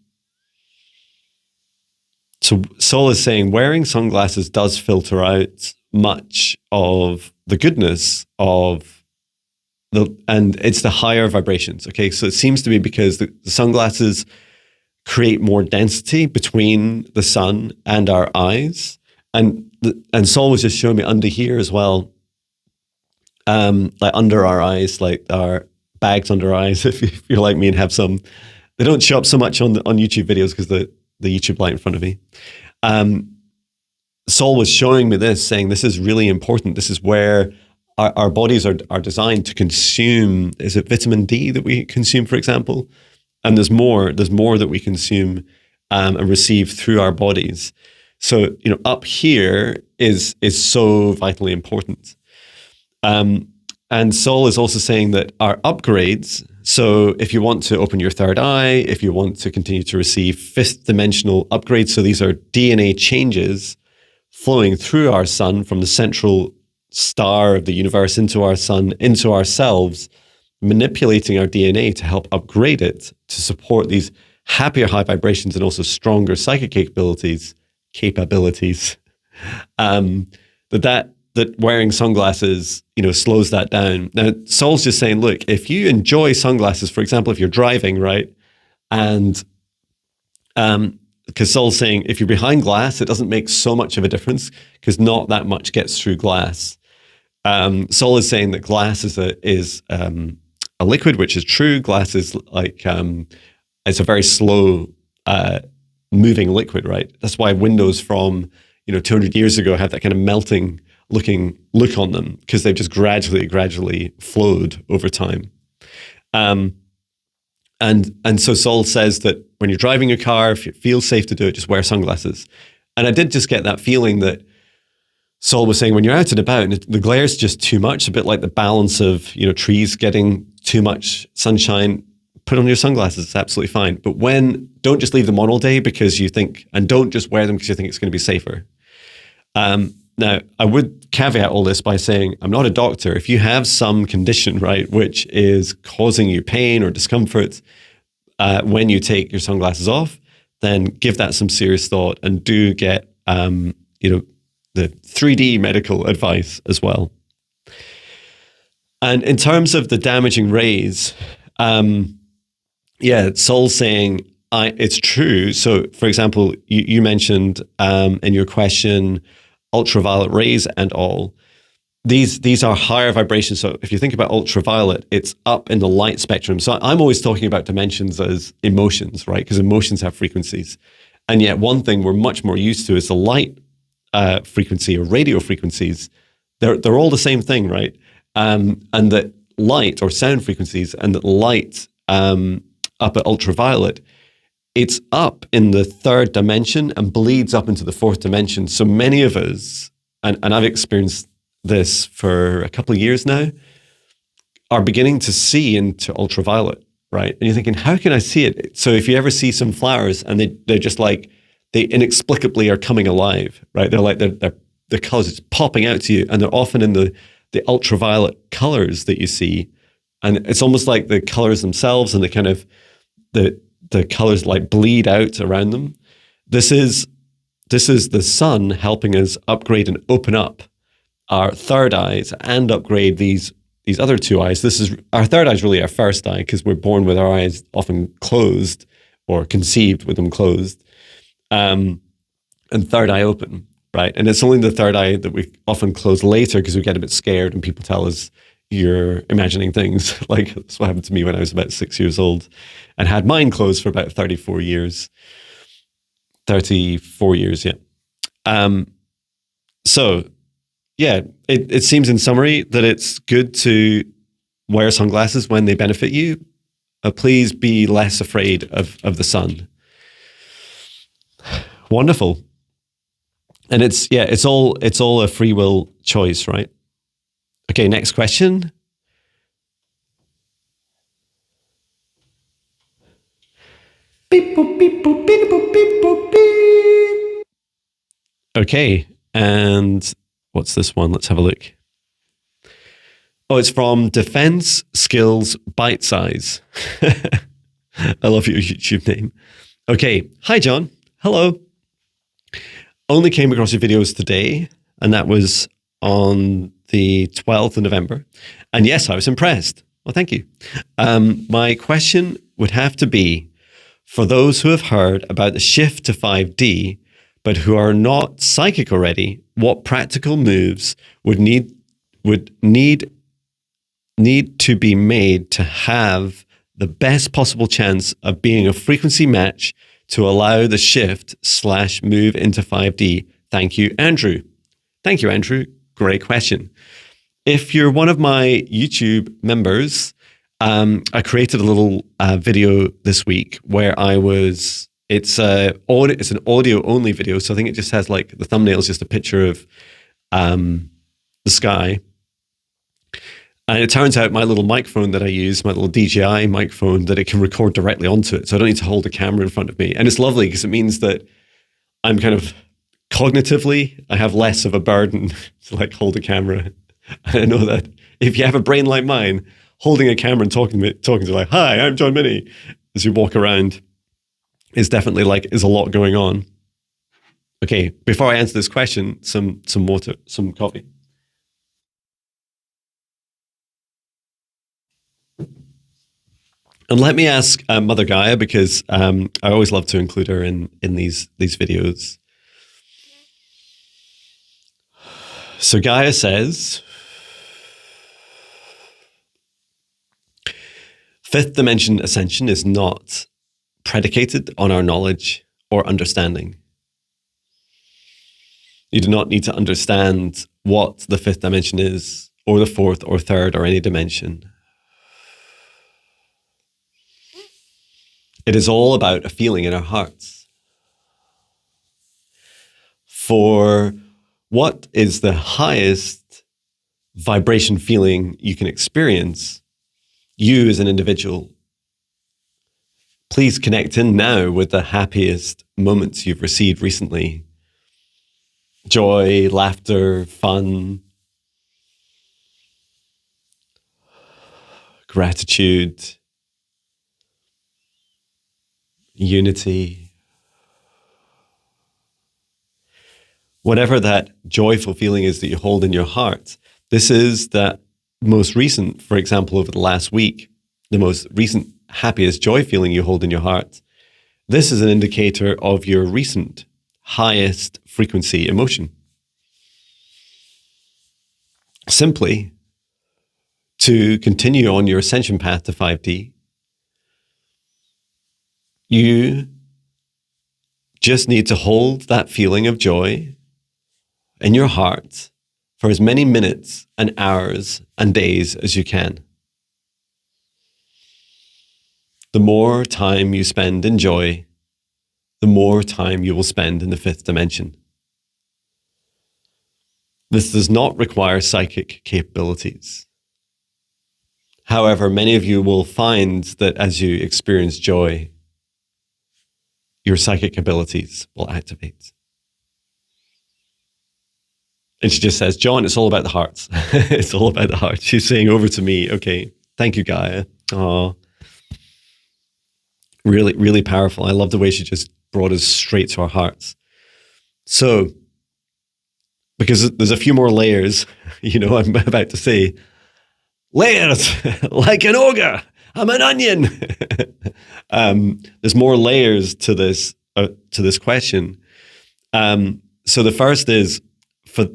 Speaker 1: So Sol is saying wearing sunglasses does filter out much of the goodness of and it's the higher vibrations. Okay, so it seems to be because the sunglasses create more density between the sun and our eyes, and Sol was just showing me under here as well, like under our eyes, like our bags under our eyes. If you're like me and have some, they don't show up so much on YouTube videos because the YouTube light in front of me. Sol was showing me this, saying this is really important. This is where our bodies are designed to consume. Is it vitamin D that we consume, for example? And there's more that we consume and receive through our bodies. So, up here is so vitally important. And Sol is also saying that our upgrades, so if you want to open your third eye, if you want to continue to receive fifth dimensional upgrades, so these are DNA changes flowing through our sun from the central star of the universe into our sun, into ourselves, manipulating our DNA to help upgrade it to support these happier high vibrations and also stronger psychic capabilities, that that wearing sunglasses, slows that down. Now, Saul's just saying, look, if you enjoy sunglasses, for example, if you're driving, right, and because Saul's saying if you're behind glass, it doesn't make so much of a difference because not that much gets through glass. Saul is saying that glass is a liquid, which is true. Glass is like it's a very slow moving liquid, right? That's why windows from 200 years ago have that kind of melting looking look on them, because they've just gradually flowed over time. And so Saul says that when you're driving your car, if it feels safe to do it, just wear sunglasses. And I did just get that feeling that Saul was saying when you're out and about and the glare's just too much, a bit like the balance of trees getting too much sunshine, put on your sunglasses, it's absolutely fine. But don't just leave them on all day because you think, and don't just wear them because you think it's going to be safer. Now, I would caveat all this by saying I'm not a doctor. If you have some condition, right, which is causing you pain or discomfort when you take your sunglasses off, then give that some serious thought and do get, the 3D medical advice as well. And in terms of the damaging rays, Saul's saying it's true. So, for example, you mentioned in your question ultraviolet rays and all. These are higher vibrations. So if you think about ultraviolet, it's up in the light spectrum. So I'm always talking about dimensions as emotions, right? Because emotions have frequencies. And yet one thing we're much more used to is the light frequency or radio frequencies. They're all the same thing, right? And that light or sound frequencies and that light up at ultraviolet, it's up in the third dimension and bleeds up into the fourth dimension. So many of us, and I've experienced this for a couple of years now, are beginning to see into ultraviolet, right? And you're thinking, how can I see it? So if you ever see some flowers and they're just like, they inexplicably are coming alive, right? They're like, the colors, it's popping out to you, and they're often in the ultraviolet colors that you see. And it's almost like the colors themselves and the kind of the colors like bleed out around them. This is the sun helping us upgrade and open up our third eyes and upgrade these other two eyes. This is our third eye is really our first eye because we're born with our eyes often closed or conceived with them closed, and third eye open, right? And it's only the third eye that we often close later because we get a bit scared and people tell us you're imagining things. Like that's what happened to me when I was about 6 years old and had mine closed for about 34 years. 34 years, yeah. So, yeah, it seems in summary that it's good to wear sunglasses when they benefit you. Please be less afraid of the sun. Wonderful. And it's all a free will choice, right? Okay, next question. Beep, boop, beep, boop, beep, boop, beep, boop, beep. Okay, and what's this one? Let's have a look. Oh, it's from Defense Skills Bite Size. I love your YouTube name. Okay, hi John. Hello. Only came across your videos today, and that was on the 12th of November. And yes, I was impressed. Well, thank you. My question would have to be, for those who have heard about the shift to 5D, but who are not psychic already, what practical moves would need to be made to have the best possible chance of being a frequency match to allow the shift/move into 5D? Thank you, Andrew. Thank you, Andrew. Great question. If you're one of my YouTube members, I created a little video this week where it's an audio only video. So I think it just has like the thumbnail is just a picture of the sky. And it turns out my little microphone that I use, my little DJI microphone, that it can record directly onto it. So I don't need to hold a camera in front of me. And it's lovely because it means that I'm kind of cognitively, I have less of a burden to like hold a camera. I know that if you have a brain like mine, holding a camera and talking to like, hi, I'm Jon Binnie, as you walk around is definitely is a lot going on. Okay, before I answer this question, some water, some coffee. And let me ask Mother Gaia, because I always love to include her in these videos. So Gaia says, fifth dimension ascension is not predicated on our knowledge or understanding. You do not need to understand what the fifth dimension is, or the fourth or third or any dimension. It is all about a feeling in our hearts. For what is the highest vibration feeling you can experience, you as an individual, please connect in now with the happiest moments you've received recently. Joy, laughter, fun, gratitude, unity. Whatever that joyful feeling is that you hold in your heart, this is that most recent, for example, over the last week, the most recent happiest joy feeling you hold in your heart. This is an indicator of your recent highest frequency emotion. Simply, to continue on your ascension path to 5D, you just need to hold that feeling of joy in your heart for as many minutes and hours and days as you can. The more time you spend in joy, the more time you will spend in the fifth dimension. This does not require psychic capabilities. However, many of you will find that as you experience joy, your psychic abilities will activate. And she just says, Jon, it's all about the hearts. It's all about the heart. She's saying over to me, okay, thank you, Gaia. Oh, really, really powerful. I love the way she just brought us straight to our hearts. So, because there's a few more layers, I'm about to say, layers, like an ogre, I'm an onion. There's more layers to this question. So the first is, for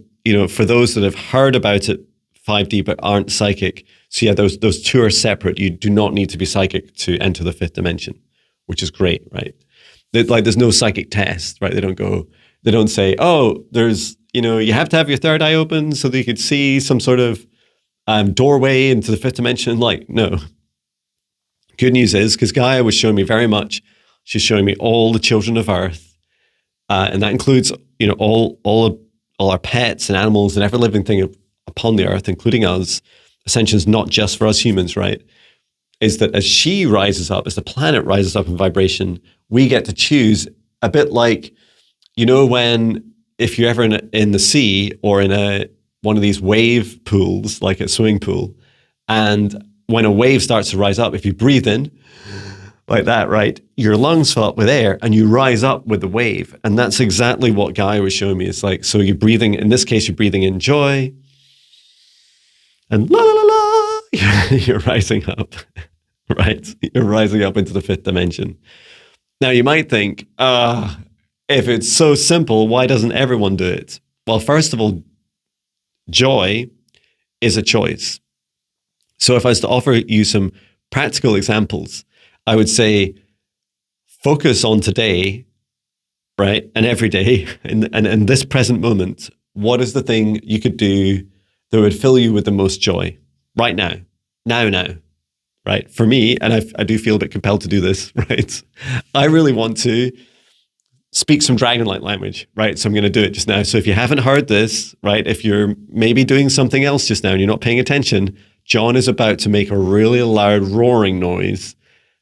Speaker 1: those that have heard about it, 5D, but aren't psychic. So yeah, those two are separate. You do not need to be psychic to enter the fifth dimension, which is great, right? There's no psychic test, right? They don't say, oh, there's, you have to have your third eye open so that you could see some sort of doorway into the fifth dimension. No. Good news is, because Gaia was showing me very much, she's showing me all the children of Earth, and that includes, all our pets and animals and every living thing upon the Earth, including us. Ascension's not just for us humans, right? Is that as she rises up, as the planet rises up in vibration, we get to choose, a bit like, when, if you're ever in the sea or in one of these wave pools, like a swimming pool, and when a wave starts to rise up, if you breathe in like that, right, your lungs fill up with air and you rise up with the wave. And that's exactly what Gaia was showing me. It's like, so you're breathing, in this case, you're breathing in joy, and la la la la, you're rising up, right? You're rising up into the fifth dimension. Now you might think, if it's so simple, why doesn't everyone do it? Well, first of all, joy is a choice. So if I was to offer you some practical examples, I would say focus on today, right? And every day, and this present moment. What is the thing you could do that would fill you with the most joy right now? Now, right? For me, and I do feel a bit compelled to do this, right? I really want to speak some dragon-like language, right? So I'm going to do it just now. So if you haven't heard this, right, if you're maybe doing something else just now and you're not paying attention, Jon is about to make a really loud roaring noise,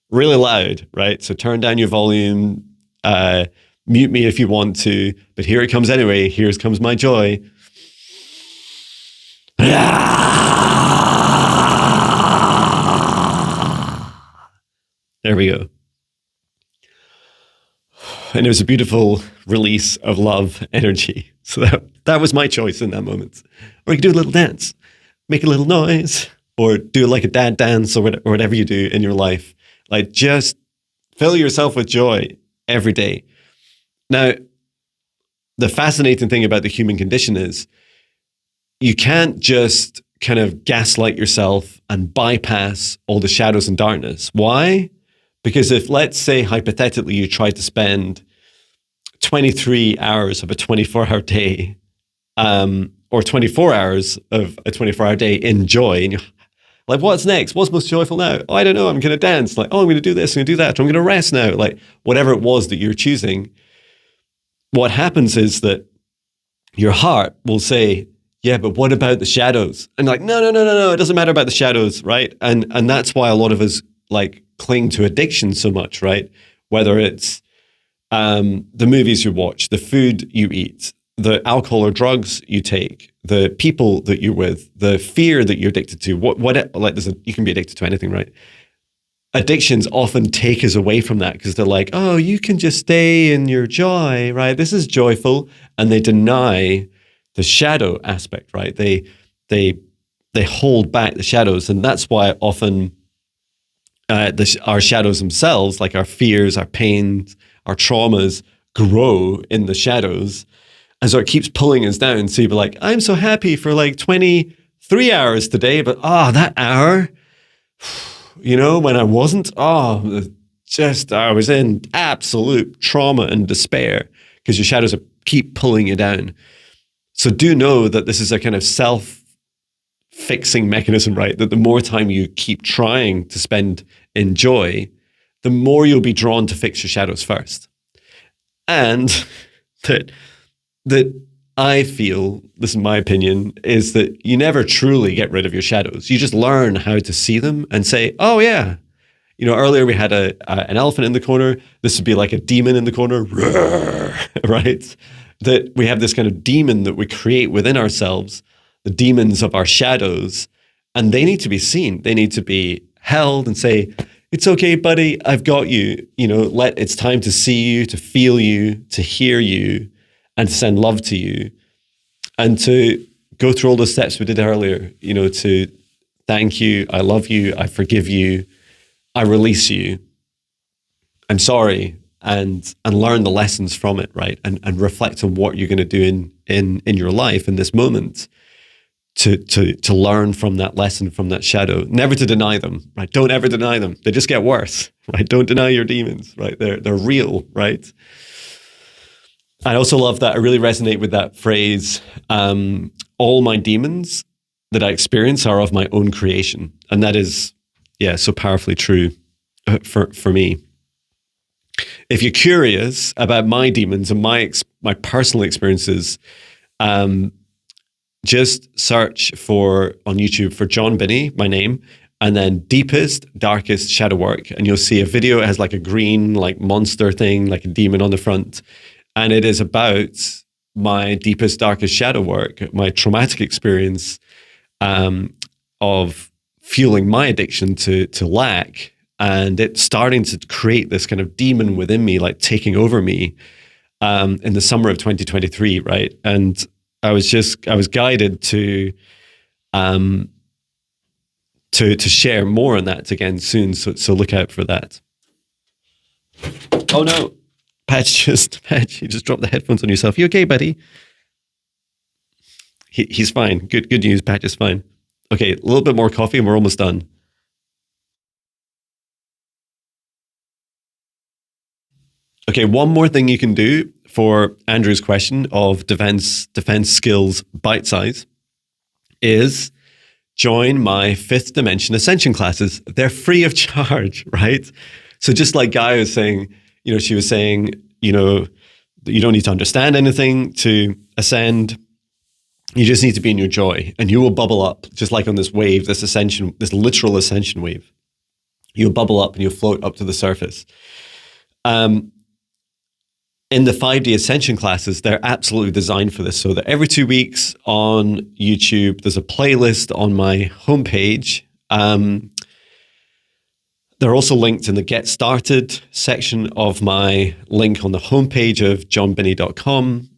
Speaker 1: really loud, right? So turn down your volume, mute me if you want to, but here it comes anyway. Here comes my joy. There we go. And it was a beautiful release of love energy. So that was my choice in that moment. Or you could do a little dance, make a little noise, or do like a dad dance or whatever you do in your life. Like, just fill yourself with joy every day. Now, the fascinating thing about the human condition is you can't just kind of gaslight yourself and bypass all the shadows and darkness. Why? Because if, let's say, hypothetically, you try to spend 23 hours of a 24-hour day, or 24 hours of a 24-hour day in joy, and you're like, what's next? What's most joyful now? Oh, I don't know. I'm going to dance. Like, oh, I'm going to do this. I'm going to do that. I'm going to rest now. Like, whatever it was that you're choosing, what happens is that your heart will say, yeah, but what about the shadows? And like, no. It doesn't matter about the shadows, right? And that's why a lot of us like cling to addiction so much, right? Whether it's the movies you watch, the food you eat, the alcohol or drugs you take, the people that you're with, the fear that you're addicted to. You can be addicted to anything, right? Addictions often take us away from that because they're like, oh, you can just stay in your joy, right? This is joyful, and they deny the shadow aspect, right? They hold back the shadows, and that's why often our shadows themselves, like our fears, our pains, our traumas, grow in the shadows, and so it keeps pulling us down. So you'll be like, I'm so happy for like 23 hours today, but that hour, when I wasn't, I was in absolute trauma and despair because your shadows keep pulling you down. So do know that this is a kind of self-fixing mechanism, right? That the more time you keep trying to spend in joy, the more you'll be drawn to fix your shadows first. And that I feel, this is my opinion, is that you never truly get rid of your shadows. You just learn how to see them and say, oh yeah, earlier we had an elephant in the corner. This would be like a demon in the corner, right? That we have this kind of demon that we create within ourselves, the demons of our shadows, and they need to be seen. They need to be held and say, it's okay, buddy, I've got you. It's time to see you, to feel you, to hear you, and to send love to you, and to go through all the steps we did earlier, to thank you, I love you, I forgive you, I release you, I'm sorry, and learn the lessons from it, right? And reflect on what you're going to do in your life in this moment to learn from that lesson, from that shadow. Never to deny them, right? Don't ever deny them. They just get worse, right? Don't deny your demons, right? They're real, right? I also love that. I really resonate with that phrase. All my demons that I experience are of my own creation. And that is, so powerfully true for me. If you're curious about my demons and my personal experiences, just search on YouTube for Jon Binnie, my name, and then deepest, darkest shadow work. And you'll see a video. It has like a green, like monster thing, like a demon on the front. And it is about my deepest, darkest shadow work, my traumatic experience of fueling my addiction to lack, and it starting to create this kind of demon within me, like taking over me in the summer of 2023, right? And I was guided to share more on that again soon. So look out for that. Oh no. Patch, you just dropped the headphones on yourself. You okay, buddy? He's fine. Good news. Patch is fine. Okay, a little bit more coffee and we're almost done. Okay, one more thing you can do for Andrew's question of defense skills bite size is join my 5th Dimension Ascension classes. They're free of charge, right? So just like Guy was saying, she was saying, you don't need to understand anything to ascend. You just need to be in your joy, and you will bubble up, just like on this wave, this ascension, this literal ascension wave. You'll bubble up and you'll float up to the surface. In the 5D Ascension classes, they're absolutely designed for this. So that every 2 weeks on YouTube, there's a playlist on my homepage. They're also linked in the Get Started section of my link on the homepage of jonbinnie.com.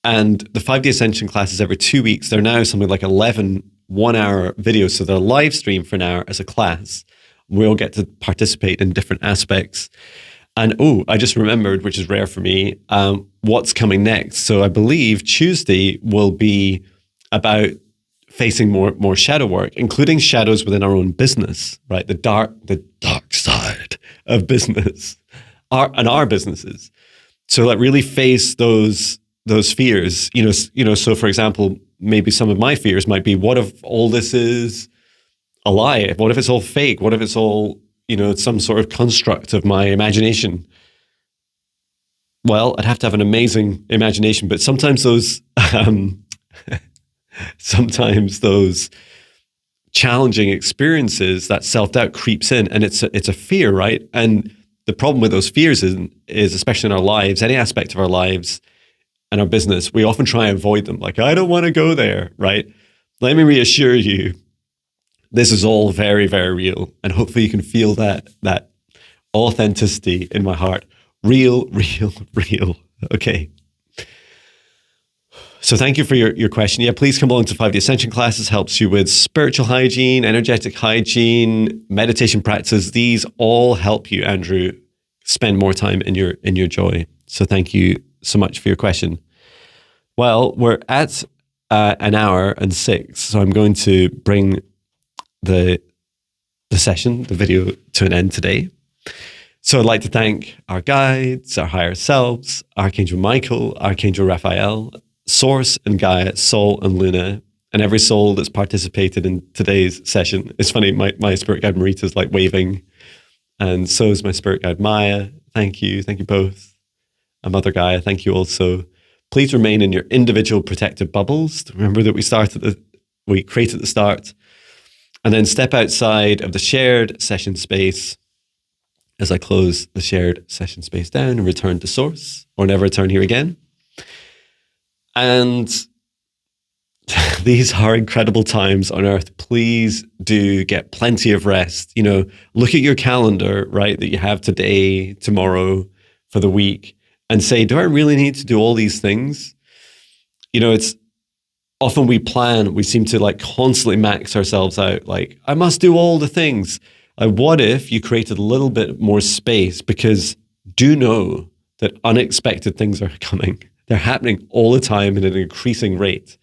Speaker 1: And the 5D Ascension classes every 2 weeks, they're now something like 11 one-hour videos. So they're live streamed for an hour as a class We all get to participate in different aspects. And I just remembered, which is rare for me, what's coming next. So I believe Tuesday will be about facing more shadow work, including shadows within our own business, right? The dark side of business, our businesses. So like really face those fears, so for example, maybe some of my fears might be, what if all this is a lie? What if it's all fake? What if it's all, some sort of construct of my imagination? Well, I'd have to have an amazing imagination, but sometimes those challenging experiences, that self-doubt creeps in, and it's a fear, right? And the problem with those fears is especially in our lives, any aspect of our lives and our business, we often try and avoid them. Like, I don't want to go there, right? Let me reassure you, this is all very, very real. And hopefully you can feel that authenticity in my heart. Real, real, real. Okay. So thank you for your question. Yeah, please come along to 5D Ascension classes. Helps you with spiritual hygiene, energetic hygiene, meditation practices. These all help you, Andrew, spend more time in your joy. So thank you so much for your question. Well, we're at an hour and 6, so I'm going to bring the session, the video, to an end today. So I'd like to thank our guides, our higher selves, Archangel Michael, Archangel Raphael, Source and Gaia, Sol and Luna, and every soul that's participated in today's session. It's funny, my spirit guide Marita's like waving, and so is my spirit guide Maya. Thank you both. And Mother Gaia, thank you also. Please remain in your individual protective bubbles. Remember that we create at the start, and then step outside of the shared session space as I close the shared session space down and return to Source, or never return here again. And these are incredible times on Earth. Please do get plenty of rest. Look at your calendar, right, that you have today, tomorrow, for the week, and say, do I really need to do all these things? It's often we seem to like constantly max ourselves out. Like, I must do all the things. What if you created a little bit more space? Because do know that unexpected things are coming. They're happening all the time at an increasing rate.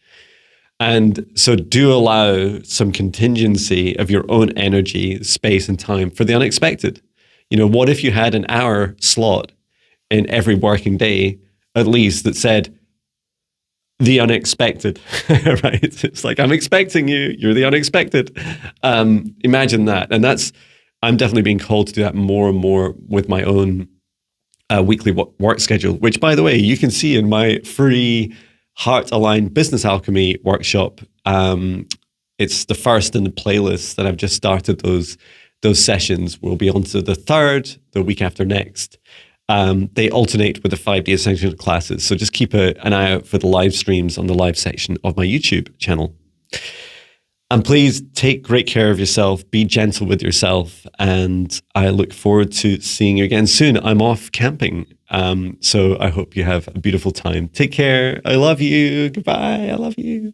Speaker 1: And so do allow some contingency of your own energy, space, and time for the unexpected. What if you had an hour slot in every working day, at least, that said, the unexpected, right? It's like, I'm expecting you, you're the unexpected. Imagine that. And I'm definitely being called to do that more and more with my own weekly work schedule, which, by the way, you can see in my free Heart-Aligned Business Alchemy workshop. It's the first in the playlist that I've just started. Those sessions will be on to the third, the week after next. They alternate with the 5D Ascension classes. So just keep an eye out for the live streams on the live section of my YouTube channel. And please take great care of yourself. Be gentle with yourself. And I look forward to seeing you again soon. I'm off camping. So I hope you have a beautiful time. Take care. I love you. Goodbye. I love you.